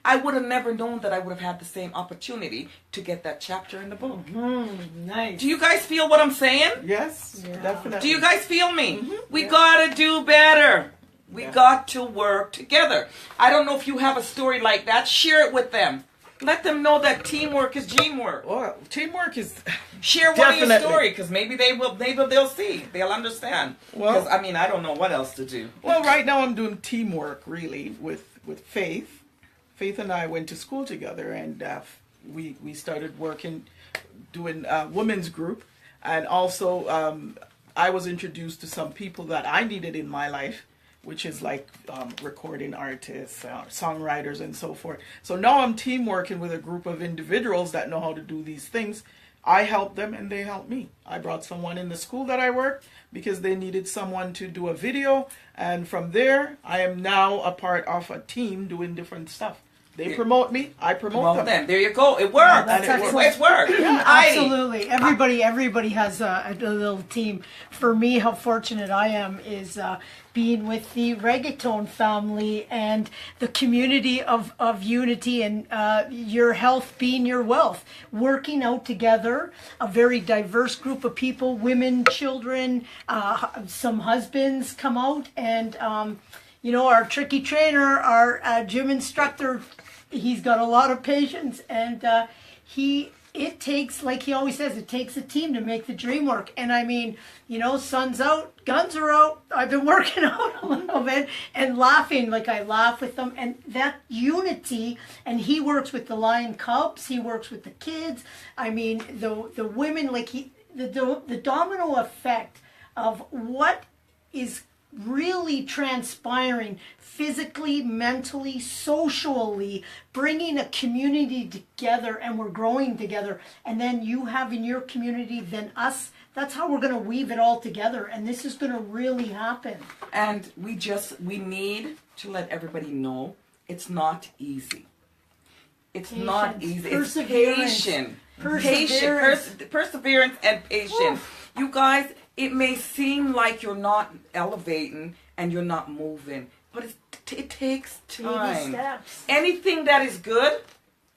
[SPEAKER 1] I would have never known that I would have had the same opportunity to get that chapter in the book.
[SPEAKER 2] Nice.
[SPEAKER 1] Do you guys feel what I'm saying?
[SPEAKER 3] Yes,
[SPEAKER 2] Yeah.
[SPEAKER 3] definitely.
[SPEAKER 1] Do you guys feel me? We gotta do better. We got to work together. I don't know if you have a story like that. Share it with them. Let them know that teamwork is teamwork.
[SPEAKER 3] Well, teamwork is
[SPEAKER 1] Share one of your
[SPEAKER 3] Definitely.
[SPEAKER 1] story because maybe they'll see. They'll understand.
[SPEAKER 3] Well-
[SPEAKER 1] Because I don't know what else to do.
[SPEAKER 3] Well, right now I'm doing teamwork really with Faith. Faith and I went to school together, and we started working, doing women's group, and also I was introduced to some people that I needed in my life, which is like recording artists, songwriters, and so forth. So now I'm team working with a group of individuals that know how to do these things. I help them and they help me. I brought someone in the school that I work because they needed someone to do a video. And from there, I am now a part of a team doing different stuff. They promote me, I promote them.
[SPEAKER 1] There you go. It works.
[SPEAKER 2] that's
[SPEAKER 1] And
[SPEAKER 2] excellent.
[SPEAKER 1] it's worked.
[SPEAKER 2] Absolutely. Everybody has a little team. For me, how fortunate I am is being with the Reggaeton family and the community of unity and your health being your wealth. Working out together, a very diverse group of people, women, children, some husbands come out and our tricky trainer, our gym instructor, he's got a lot of patience and it takes, like he always says, it takes a team to make the dream work. And I mean, sun's out, guns are out. I've been working out a little bit and laughing, like I laugh with them. And that unity, and he works with the Lion Cubs, he works with the kids. I mean, the women, like the domino effect of what is really transpiring physically, mentally, socially, bringing a community together, and we're growing together. And then you have in your community, then us. That's how we're going to weave it all together, and this is going to really happen.
[SPEAKER 1] And we need to let everybody know it's not easy. It's not easy. It's patient. Perseverance and patience.
[SPEAKER 2] Oof.
[SPEAKER 1] You guys, it may seem like you're not elevating and you're not moving, but it takes time.
[SPEAKER 2] Baby steps.
[SPEAKER 1] Anything that is good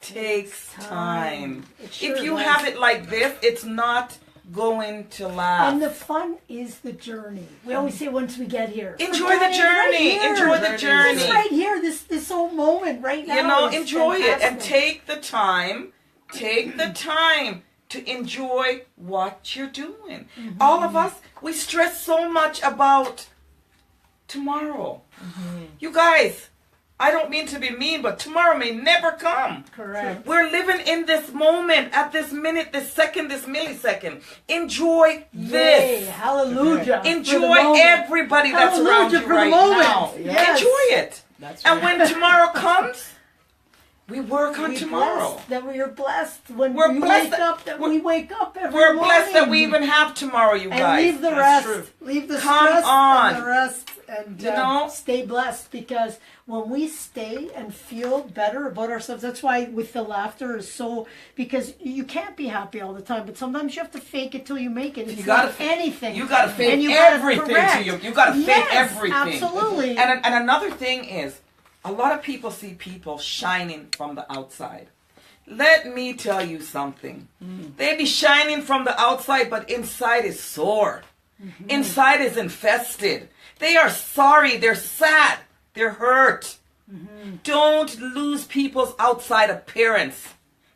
[SPEAKER 1] takes time.
[SPEAKER 2] It sure
[SPEAKER 1] If you
[SPEAKER 2] does.
[SPEAKER 1] have it like this, it's not going to last.
[SPEAKER 2] And the fun is the journey. We always say once we get here.
[SPEAKER 1] Enjoy the journey. Enjoy the journey.
[SPEAKER 2] This right here, this whole moment right now. is
[SPEAKER 1] Enjoy it and
[SPEAKER 2] fantastic.
[SPEAKER 1] take the time. Take the time to enjoy what you're doing.
[SPEAKER 2] Mm-hmm.
[SPEAKER 1] All of us, we stress so much about tomorrow.
[SPEAKER 2] Mm-hmm.
[SPEAKER 1] You guys, I don't mean to be mean, but tomorrow may never come.
[SPEAKER 2] Correct.
[SPEAKER 1] We're living in this moment, at this minute, this second, this millisecond. Enjoy this.
[SPEAKER 2] Yay, hallelujah. for the
[SPEAKER 1] Enjoy
[SPEAKER 2] moment.
[SPEAKER 1] everybody that's around
[SPEAKER 2] Hallelujah
[SPEAKER 1] you
[SPEAKER 2] for the
[SPEAKER 1] right
[SPEAKER 2] moment.
[SPEAKER 1] now.
[SPEAKER 2] Yes.
[SPEAKER 1] Enjoy it.
[SPEAKER 3] That's
[SPEAKER 1] And
[SPEAKER 3] right.
[SPEAKER 1] when tomorrow comes, we work on
[SPEAKER 2] We
[SPEAKER 1] tomorrow.
[SPEAKER 2] blessed that we are blessed when
[SPEAKER 1] We're
[SPEAKER 2] we
[SPEAKER 1] blessed
[SPEAKER 2] wake up. That we wake up every
[SPEAKER 1] We're
[SPEAKER 2] morning.
[SPEAKER 1] blessed that we even have tomorrow, you
[SPEAKER 2] and
[SPEAKER 1] guys.
[SPEAKER 2] leave the
[SPEAKER 3] That's
[SPEAKER 2] rest.
[SPEAKER 3] true.
[SPEAKER 2] Leave the
[SPEAKER 1] Come
[SPEAKER 2] stress
[SPEAKER 1] on.
[SPEAKER 2] and the rest, and
[SPEAKER 1] You know?
[SPEAKER 2] stay blessed. Because when we stay and feel better about ourselves, that's why with the laughter is so. Because you can't be happy all the time, but sometimes you have to fake it till you make it. It's
[SPEAKER 1] You gotta
[SPEAKER 2] like anything.
[SPEAKER 1] You gotta fake
[SPEAKER 2] And you gotta
[SPEAKER 1] everything
[SPEAKER 2] correct.
[SPEAKER 1] to you. You gotta fake
[SPEAKER 2] Yes,
[SPEAKER 1] everything.
[SPEAKER 2] absolutely.
[SPEAKER 1] And another thing is, a lot of people see people shining from the outside. Let me tell you something. They be shining from the outside, but inside is sore. Inside is infested. They are sorry. They're sad. They're hurt. Don't lose people's outside appearance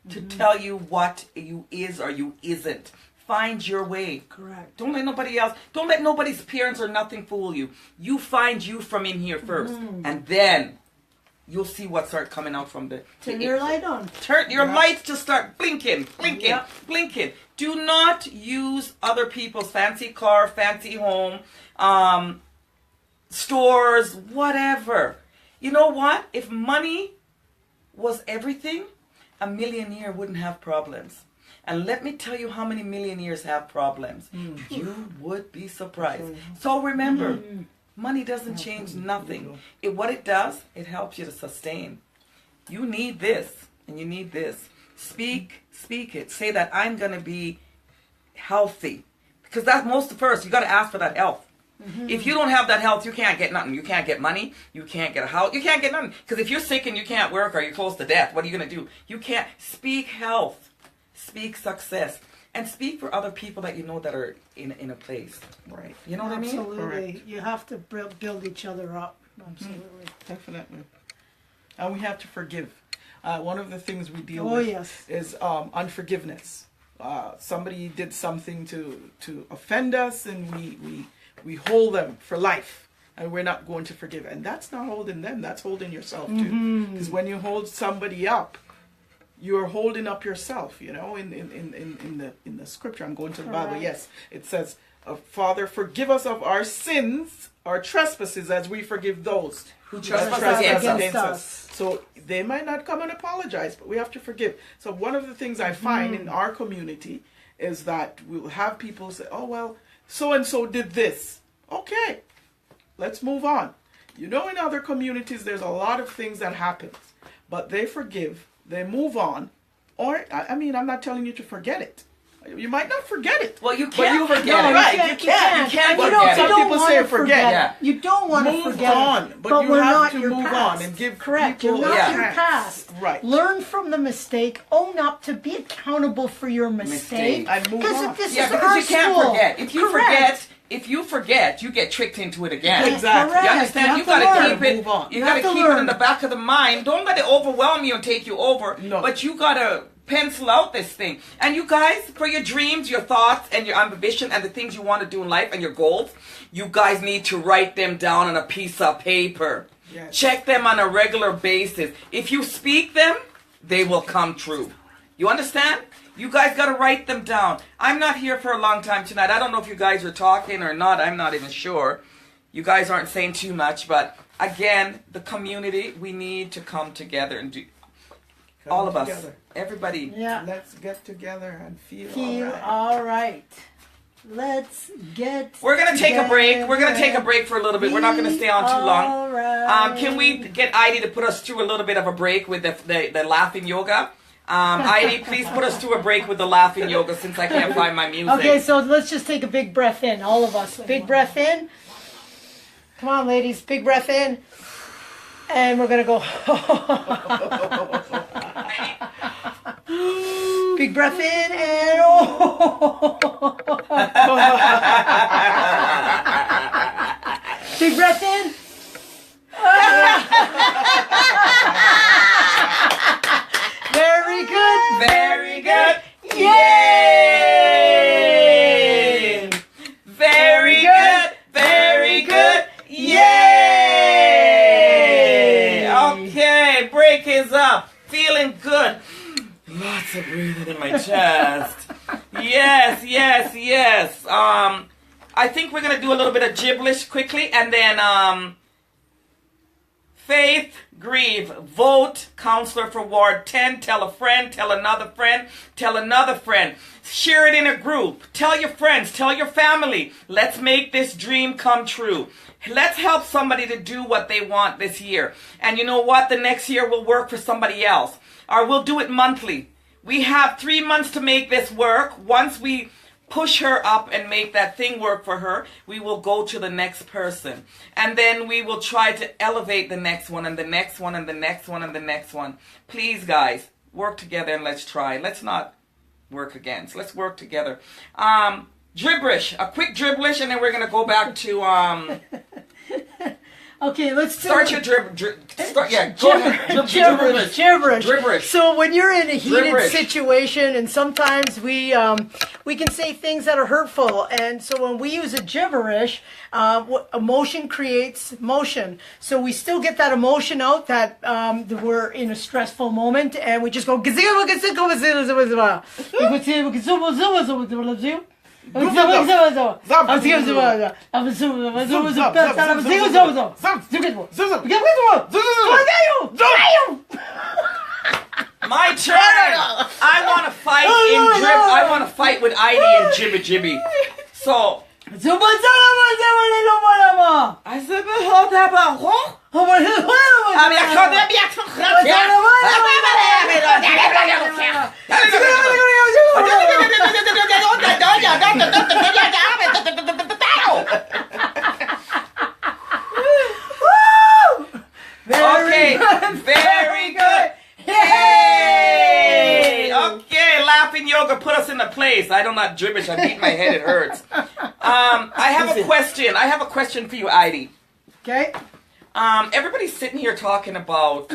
[SPEAKER 1] to tell you what you is or you isn't. Find your way.
[SPEAKER 2] Correct.
[SPEAKER 1] Don't let nobody else, don't let nobody's appearance or nothing fool you. You find you from in here first. And then you'll see what start coming out from the...
[SPEAKER 2] Turn your light on.
[SPEAKER 1] Turn your lights to start blinking,
[SPEAKER 2] Yep.
[SPEAKER 1] blinking. Do not use other people's fancy car, fancy home, stores, whatever. You know what? If money was everything, a millionaire wouldn't have problems. And let me tell you how many millionaires have problems. You would be surprised. So remember, money doesn't change nothing. What it does, it helps you to sustain. You need this and you need this. Speak it. Say that I'm going to be healthy. Because that's most first. You got to ask for that health. If you don't have that health, you can't get nothing. You can't get money. You can't get a house. You can't get nothing. Because if you're sick and you can't work or you're close to death, what are you going to do? You can't. Speak health. Speak success. And speak for other people that you know that are in a place.
[SPEAKER 3] Right.
[SPEAKER 1] You know what I mean?
[SPEAKER 2] Absolutely.
[SPEAKER 3] Correct.
[SPEAKER 2] You have to build each other up. Absolutely.
[SPEAKER 3] Definitely. And we have to forgive. One of the things we deal
[SPEAKER 2] Oh,
[SPEAKER 3] with
[SPEAKER 2] yes.
[SPEAKER 3] is unforgiveness. Somebody did something to offend us, and we hold them for life, and we're not going to forgive. And that's not holding them. That's holding yourself too. Because when you hold somebody up, you're holding up yourself. You know, in the scripture, I'm going to the Bible.
[SPEAKER 2] Correct.
[SPEAKER 3] Yes, it says, Father, forgive us of our sins, our trespasses, as we forgive those
[SPEAKER 1] Who
[SPEAKER 3] who
[SPEAKER 1] trespass
[SPEAKER 3] trespass
[SPEAKER 1] against
[SPEAKER 2] us.
[SPEAKER 3] So they might not come and apologize, but we have to forgive. So one of the things I find in our community is that we'll have people say, oh, well, so-and-so did this. Okay, let's move on. You know, in other communities, there's a lot of things that happens, but they forgive, they move on. Or, I mean, I'm not telling you to forget it. You might not forget it.
[SPEAKER 1] Well, you
[SPEAKER 3] but
[SPEAKER 1] can't forget
[SPEAKER 2] No,
[SPEAKER 1] it.
[SPEAKER 2] right,
[SPEAKER 1] You can't
[SPEAKER 2] And you
[SPEAKER 1] forget
[SPEAKER 2] don't,
[SPEAKER 1] it.
[SPEAKER 2] you don't
[SPEAKER 3] People
[SPEAKER 2] want
[SPEAKER 3] say
[SPEAKER 2] to
[SPEAKER 3] forget.
[SPEAKER 2] forget.
[SPEAKER 1] Yeah.
[SPEAKER 2] You don't want to
[SPEAKER 3] Move
[SPEAKER 2] forget
[SPEAKER 3] on,
[SPEAKER 2] it.
[SPEAKER 3] but you
[SPEAKER 2] we're
[SPEAKER 3] have
[SPEAKER 2] not
[SPEAKER 3] to
[SPEAKER 2] your
[SPEAKER 3] move
[SPEAKER 2] past.
[SPEAKER 3] on and give
[SPEAKER 2] Correct.
[SPEAKER 3] people
[SPEAKER 2] You're not
[SPEAKER 1] a
[SPEAKER 2] your
[SPEAKER 3] chance.
[SPEAKER 2] past.
[SPEAKER 3] Right.
[SPEAKER 2] Learn from the mistake. Own up to be accountable for your mistake.
[SPEAKER 3] And move
[SPEAKER 2] Because
[SPEAKER 3] on.
[SPEAKER 2] if this
[SPEAKER 1] Yeah,
[SPEAKER 2] is
[SPEAKER 1] because
[SPEAKER 2] our
[SPEAKER 1] you can't
[SPEAKER 2] school,
[SPEAKER 1] forget.
[SPEAKER 2] correct.
[SPEAKER 1] If you forget, you get tricked into it again.
[SPEAKER 3] Exactly.
[SPEAKER 2] Correct.
[SPEAKER 1] You understand?
[SPEAKER 2] You
[SPEAKER 1] You
[SPEAKER 2] have
[SPEAKER 1] gotta
[SPEAKER 2] to
[SPEAKER 1] keep
[SPEAKER 3] learn.
[SPEAKER 1] it.
[SPEAKER 3] Move on.
[SPEAKER 1] You
[SPEAKER 2] You
[SPEAKER 1] gotta
[SPEAKER 2] have to
[SPEAKER 1] keep it in
[SPEAKER 2] learn.
[SPEAKER 1] the back of the mind. Don't let it overwhelm you and take you over.
[SPEAKER 3] No.
[SPEAKER 1] But you gotta pencil out this thing. And you guys, for your dreams, your thoughts, and your ambition, and the things you want to do in life, and your goals, you guys need to write them down on a piece of paper.
[SPEAKER 3] Yes.
[SPEAKER 1] Check them on a regular basis. If you speak them, they will come true. You understand? You guys got to write them down. I'm not here for a long time tonight. I don't know if you guys are talking or not. I'm not even sure. You guys aren't saying too much, but again, the community, we need to come together and do.
[SPEAKER 3] Come
[SPEAKER 1] All of us,
[SPEAKER 3] together.
[SPEAKER 1] everybody.
[SPEAKER 2] Yeah.
[SPEAKER 3] Let's get together and feel
[SPEAKER 2] Feel
[SPEAKER 3] all right.
[SPEAKER 2] all right. Let's get.
[SPEAKER 1] We're gonna take a break. We're gonna take a
[SPEAKER 2] together.
[SPEAKER 1] break for a little bit. We're not gonna stay on too long.
[SPEAKER 2] All right.
[SPEAKER 1] Can we get Heidi to put us through a little bit of a break with the laughing yoga? Heidi, please put us through a break with the laughing yoga since I can't find my music.
[SPEAKER 2] Okay, so let's just take a big breath in, all of us. Big breath in. Come on, ladies, big breath in. And we're gonna go. Big breath in and big breath in. Very good.
[SPEAKER 1] Very good.
[SPEAKER 2] Yay!
[SPEAKER 1] Very good. Very good. Yay! Okay, break is up. Feeling good. Lots of breathing in my chest. Yes, yes, yes. I think we're gonna do a little bit of gibberish quickly, and then Faith, grieve, vote, counselor for Ward 10, tell a friend, tell another friend, tell another friend. Share it in a group. Tell your friends, tell your family. Let's make this dream come true. Let's help somebody to do what they want this year. And you know what? The next year will work for somebody else. Or we'll do it monthly. We have 3 months to make this work. Once we push her up and make that thing work for her, we will go to the next person. And then we will try to elevate the next one and the next one and the next one and the next one. Please, guys, work together and let's try. Let's not work against. Let's work together. Gibberish, a quick gibberish, and then we're going to go back to...
[SPEAKER 2] Okay, let's do
[SPEAKER 1] Start your yeah, go ahead.
[SPEAKER 2] gibberish.
[SPEAKER 1] Gibberish.
[SPEAKER 2] So when you're in a heated
[SPEAKER 1] Gibberish.
[SPEAKER 2] situation, and sometimes we can say things that are hurtful, and so when we use a gibberish, emotion creates motion. So we still get that emotion out that we're in a stressful moment, and we just go.
[SPEAKER 1] My turn. I want to fight I want to fight with Heidi and Jibby Jibby. So I said, okay, very good. Hey! Okay, laughing yoga, put us in a place. I don't know gibberish. I beat my head. It hurts. I have a question. I have a question for you, Heidi.
[SPEAKER 2] Okay.
[SPEAKER 1] Everybody's sitting here talking about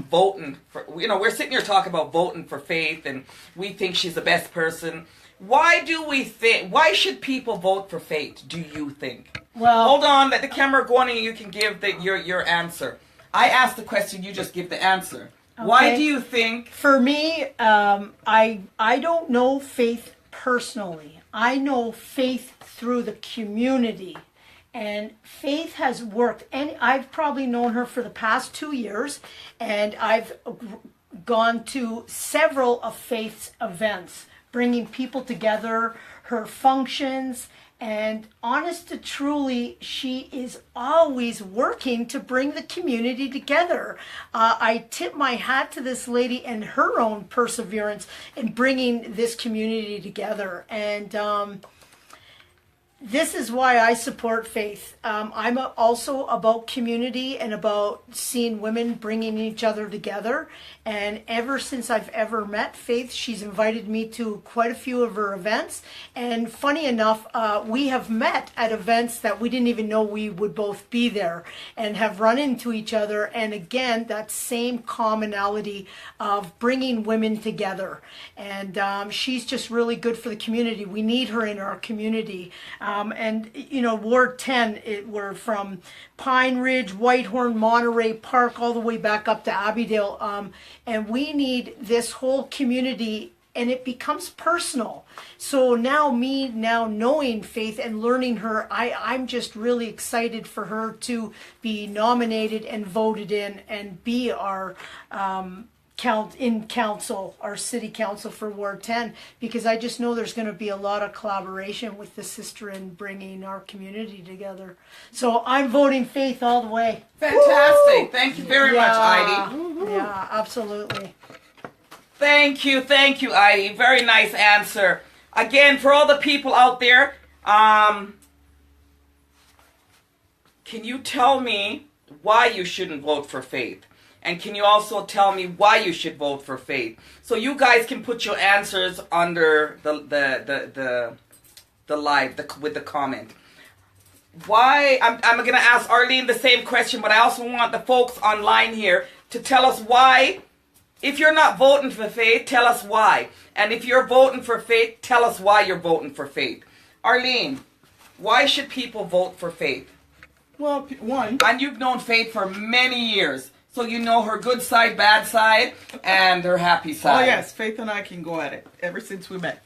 [SPEAKER 1] voting for. We're sitting here talking about voting for Faith, and we think she's the best person. Why do we think? Why should people vote for Faith? Do you think?
[SPEAKER 2] Well,
[SPEAKER 1] Hold on. Let the camera go on, and you can give your answer. I asked the question. You just give the answer. Why
[SPEAKER 2] Okay.
[SPEAKER 1] do you think?
[SPEAKER 2] for me, I don't know Faith personally. I know Faith through the community. And Faith has worked, and I've probably known her for the past 2 years, and I've gone to several of Faith's events, bringing people together, her functions, and honest to truly, she is always working to bring the community together. I tip my hat to this lady and her own perseverance in bringing this community together. And this is why I support Faith. I'm also about community and about seeing women bringing each other together. And ever since I've ever met Faith, she's invited me to quite a few of her events. And funny enough, we have met at events that we didn't even know we would both be there and have run into each other. And again, that same commonality of bringing women together. And she's just really good for the community. We need her in our community. And, you know, Ward 10, we're from Pine Ridge, Whitehorn, Monterey Park, all the way back up to Abbeydale. And we need this whole community, and it becomes personal. So now knowing Faith and learning her, I'm just really excited for her to be nominated and voted in and be our council, our city council for Ward 10, because I just know there's going to be a lot of collaboration with the sister in bringing our community together. So I'm voting Faith all the way.
[SPEAKER 1] Fantastic. Woo! Thank you very much, Heidi.
[SPEAKER 2] Yeah, absolutely.
[SPEAKER 1] Thank you, Heidi. Very nice answer. Again, for all the people out there, can you tell me why you shouldn't vote for Faith? And can you also tell me why you should vote for Faith? So you guys can put your answers under the live with the comment. Why? I'm going to ask Arlene the same question, but I also want the folks online here to tell us why. If you're not voting for Faith, tell us why. And if you're voting for Faith, tell us why you're voting for Faith. Arlene, why should people vote for Faith?
[SPEAKER 3] Well, one.
[SPEAKER 1] And you've known Faith for many years. So you know her good side, bad side, and her happy side.
[SPEAKER 3] Oh yes, Faith and I can go at it ever since we met.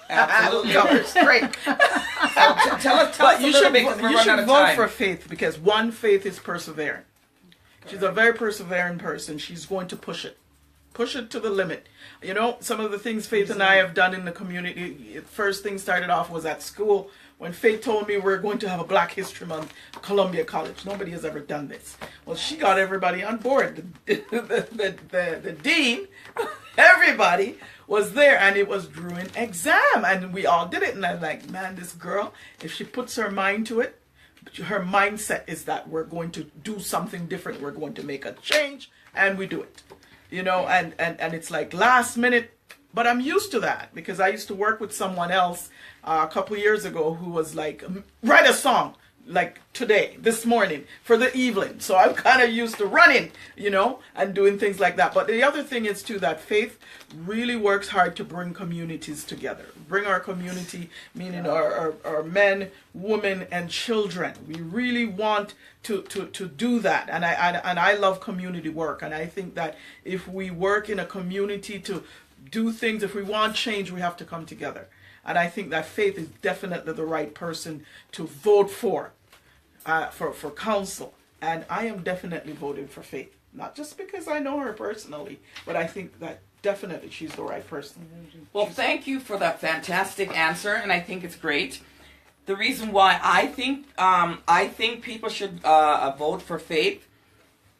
[SPEAKER 1] Absolutely.
[SPEAKER 3] Great.
[SPEAKER 1] So tell us a little bit because we're running out of
[SPEAKER 3] vote
[SPEAKER 1] time.
[SPEAKER 3] for Faith because one, Faith is persevering. She's a very persevering person. She's going to push it to the limit. You know, some of the things Faith and I have done in the community, first thing started off was at school. When Faith told me we're going to have a Black History Month, Columbia College. Nobody has ever done this. Well, she got everybody on board. The dean, everybody was there, and it was during exam, and we all did it. And I'm like, man, this girl, if she puts her mind to it, her mindset is that we're going to do something different. We're going to make a change, and we do it. You know, and it's like last minute. But I'm used to that because I used to work with someone else a couple years ago who was like, write a song like today, this morning for the evening. So I'm kind of used to running, you know, and doing things like that. But the other thing is too that Faith really works hard to bring communities together. Bring our community, meaning our men, women, and children. We really want to do that. And I love community work. And I think that if we work in a community to do things, if we want change, we have to come together. And I think that Faith is definitely the right person to vote for council. And I am definitely voting for Faith. Not just because I know her personally, but I think that definitely she's the right person.
[SPEAKER 1] Well, thank you for that fantastic answer, and I think it's great. The reason why I think people should vote for Faith,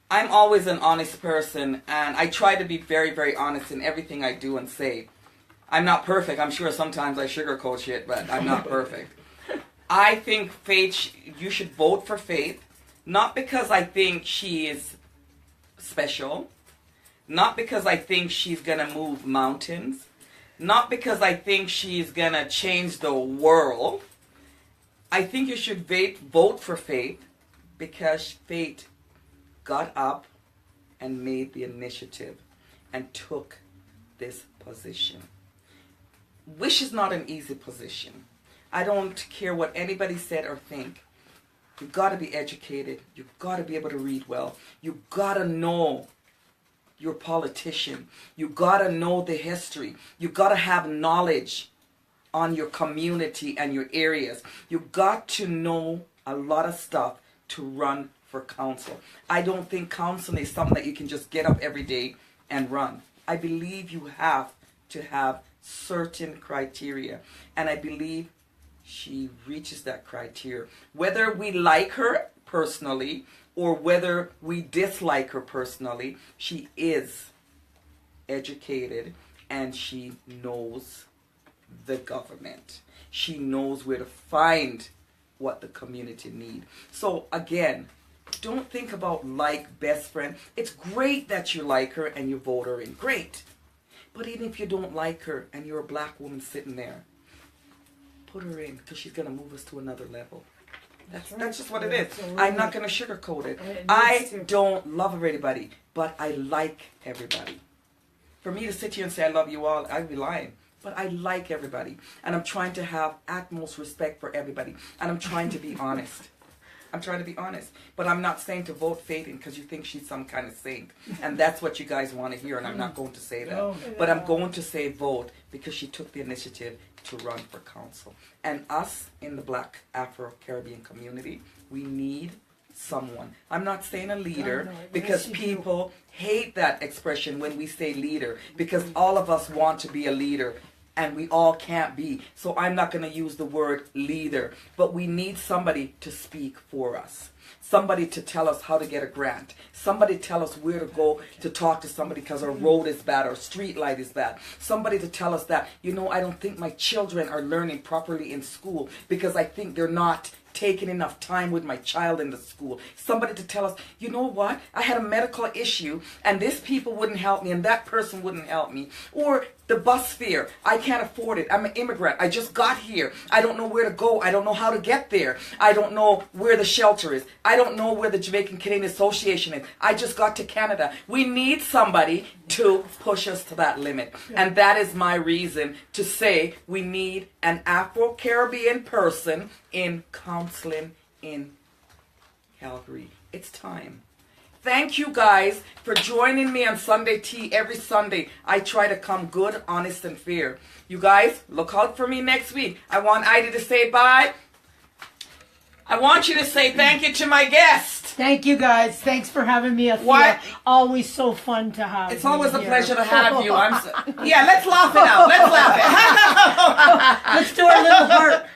[SPEAKER 1] I'm always an honest person, and I try to be very, very honest in everything I do and say. I'm not perfect. I'm sure sometimes I sugarcoat shit, but I'm not perfect. I think Faith, you should vote for Faith, not because I think she is special, not because I think she's going to move mountains, not because I think she's going to change the world. I think you should vote for Faith because Faith got up and made the initiative and took this position. Which is not an easy position. I don't care what anybody said or think. You've got to be educated. You've got to be able to read well. You've got to know your politician. You've got to know the history. You've got to have knowledge on your community and your areas. You got to know a lot of stuff to run for council. I don't think council is something that you can just get up every day and run. I believe you have to have certain criteria, and I believe she reaches that criteria. Whether we like her personally or whether we dislike her personally, she is educated and she knows the government. She knows where to find what the community need. So again, don't think about like best friend. It's great that you like her and you vote her in. Great. But even if you don't like her and you're a black woman sitting there, put her in, because she's going to move us to another level. That's just what it is. I'm not going to sugarcoat it. I don't love everybody, but I like everybody. For me to sit here and say I love you all, I'd be lying. But I like everybody. And I'm trying to have utmost respect for everybody. And I'm trying to be honest. I'm trying to be honest. But I'm not saying to vote Faith in because you think she's some kind of saint. And that's what you guys want to hear, and I'm not going to say that.
[SPEAKER 3] No.
[SPEAKER 1] But I'm going to say vote because she took the initiative to run for council. And us in the Black Afro-Caribbean community, we need someone. I'm not saying a leader because people hate that expression when we say leader, because all of us want to be a leader. And we all can't be. So I'm not going to use the word leader. But we need somebody to speak for us. Somebody to tell us how to get a grant. Somebody to tell us where to go to talk to somebody because our road is bad, our street light is bad. Somebody to tell us that, I don't think my children are learning properly in school because I think they're not taking enough time with my child in the school. Somebody to tell us, you know what? I had a medical issue and this people wouldn't help me and that person wouldn't help me. Or the bus fare, I can't afford it. I'm an immigrant. I just got here. I don't know where to go. I don't know how to get there. I don't know where the shelter is. I don't know where the Jamaican Canadian Association is. I just got to Canada. We need somebody to push us to that limit. And that is my reason to say we need an Afro-Caribbean person in counseling in Calgary. It's time. Thank you guys for joining me on Sunday Tea every Sunday. I try to come good, honest, and fair. You guys, look out for me next week. I want Ida to say bye. I want you to say thank you to my guest.
[SPEAKER 2] Thank you guys. Thanks for having me. Athea.
[SPEAKER 1] What?
[SPEAKER 2] Always so fun to have.
[SPEAKER 1] It's always a
[SPEAKER 2] here.
[SPEAKER 1] pleasure to have you. Yeah, let's laugh it out. Let's laugh it.
[SPEAKER 2] Let's do our little heart.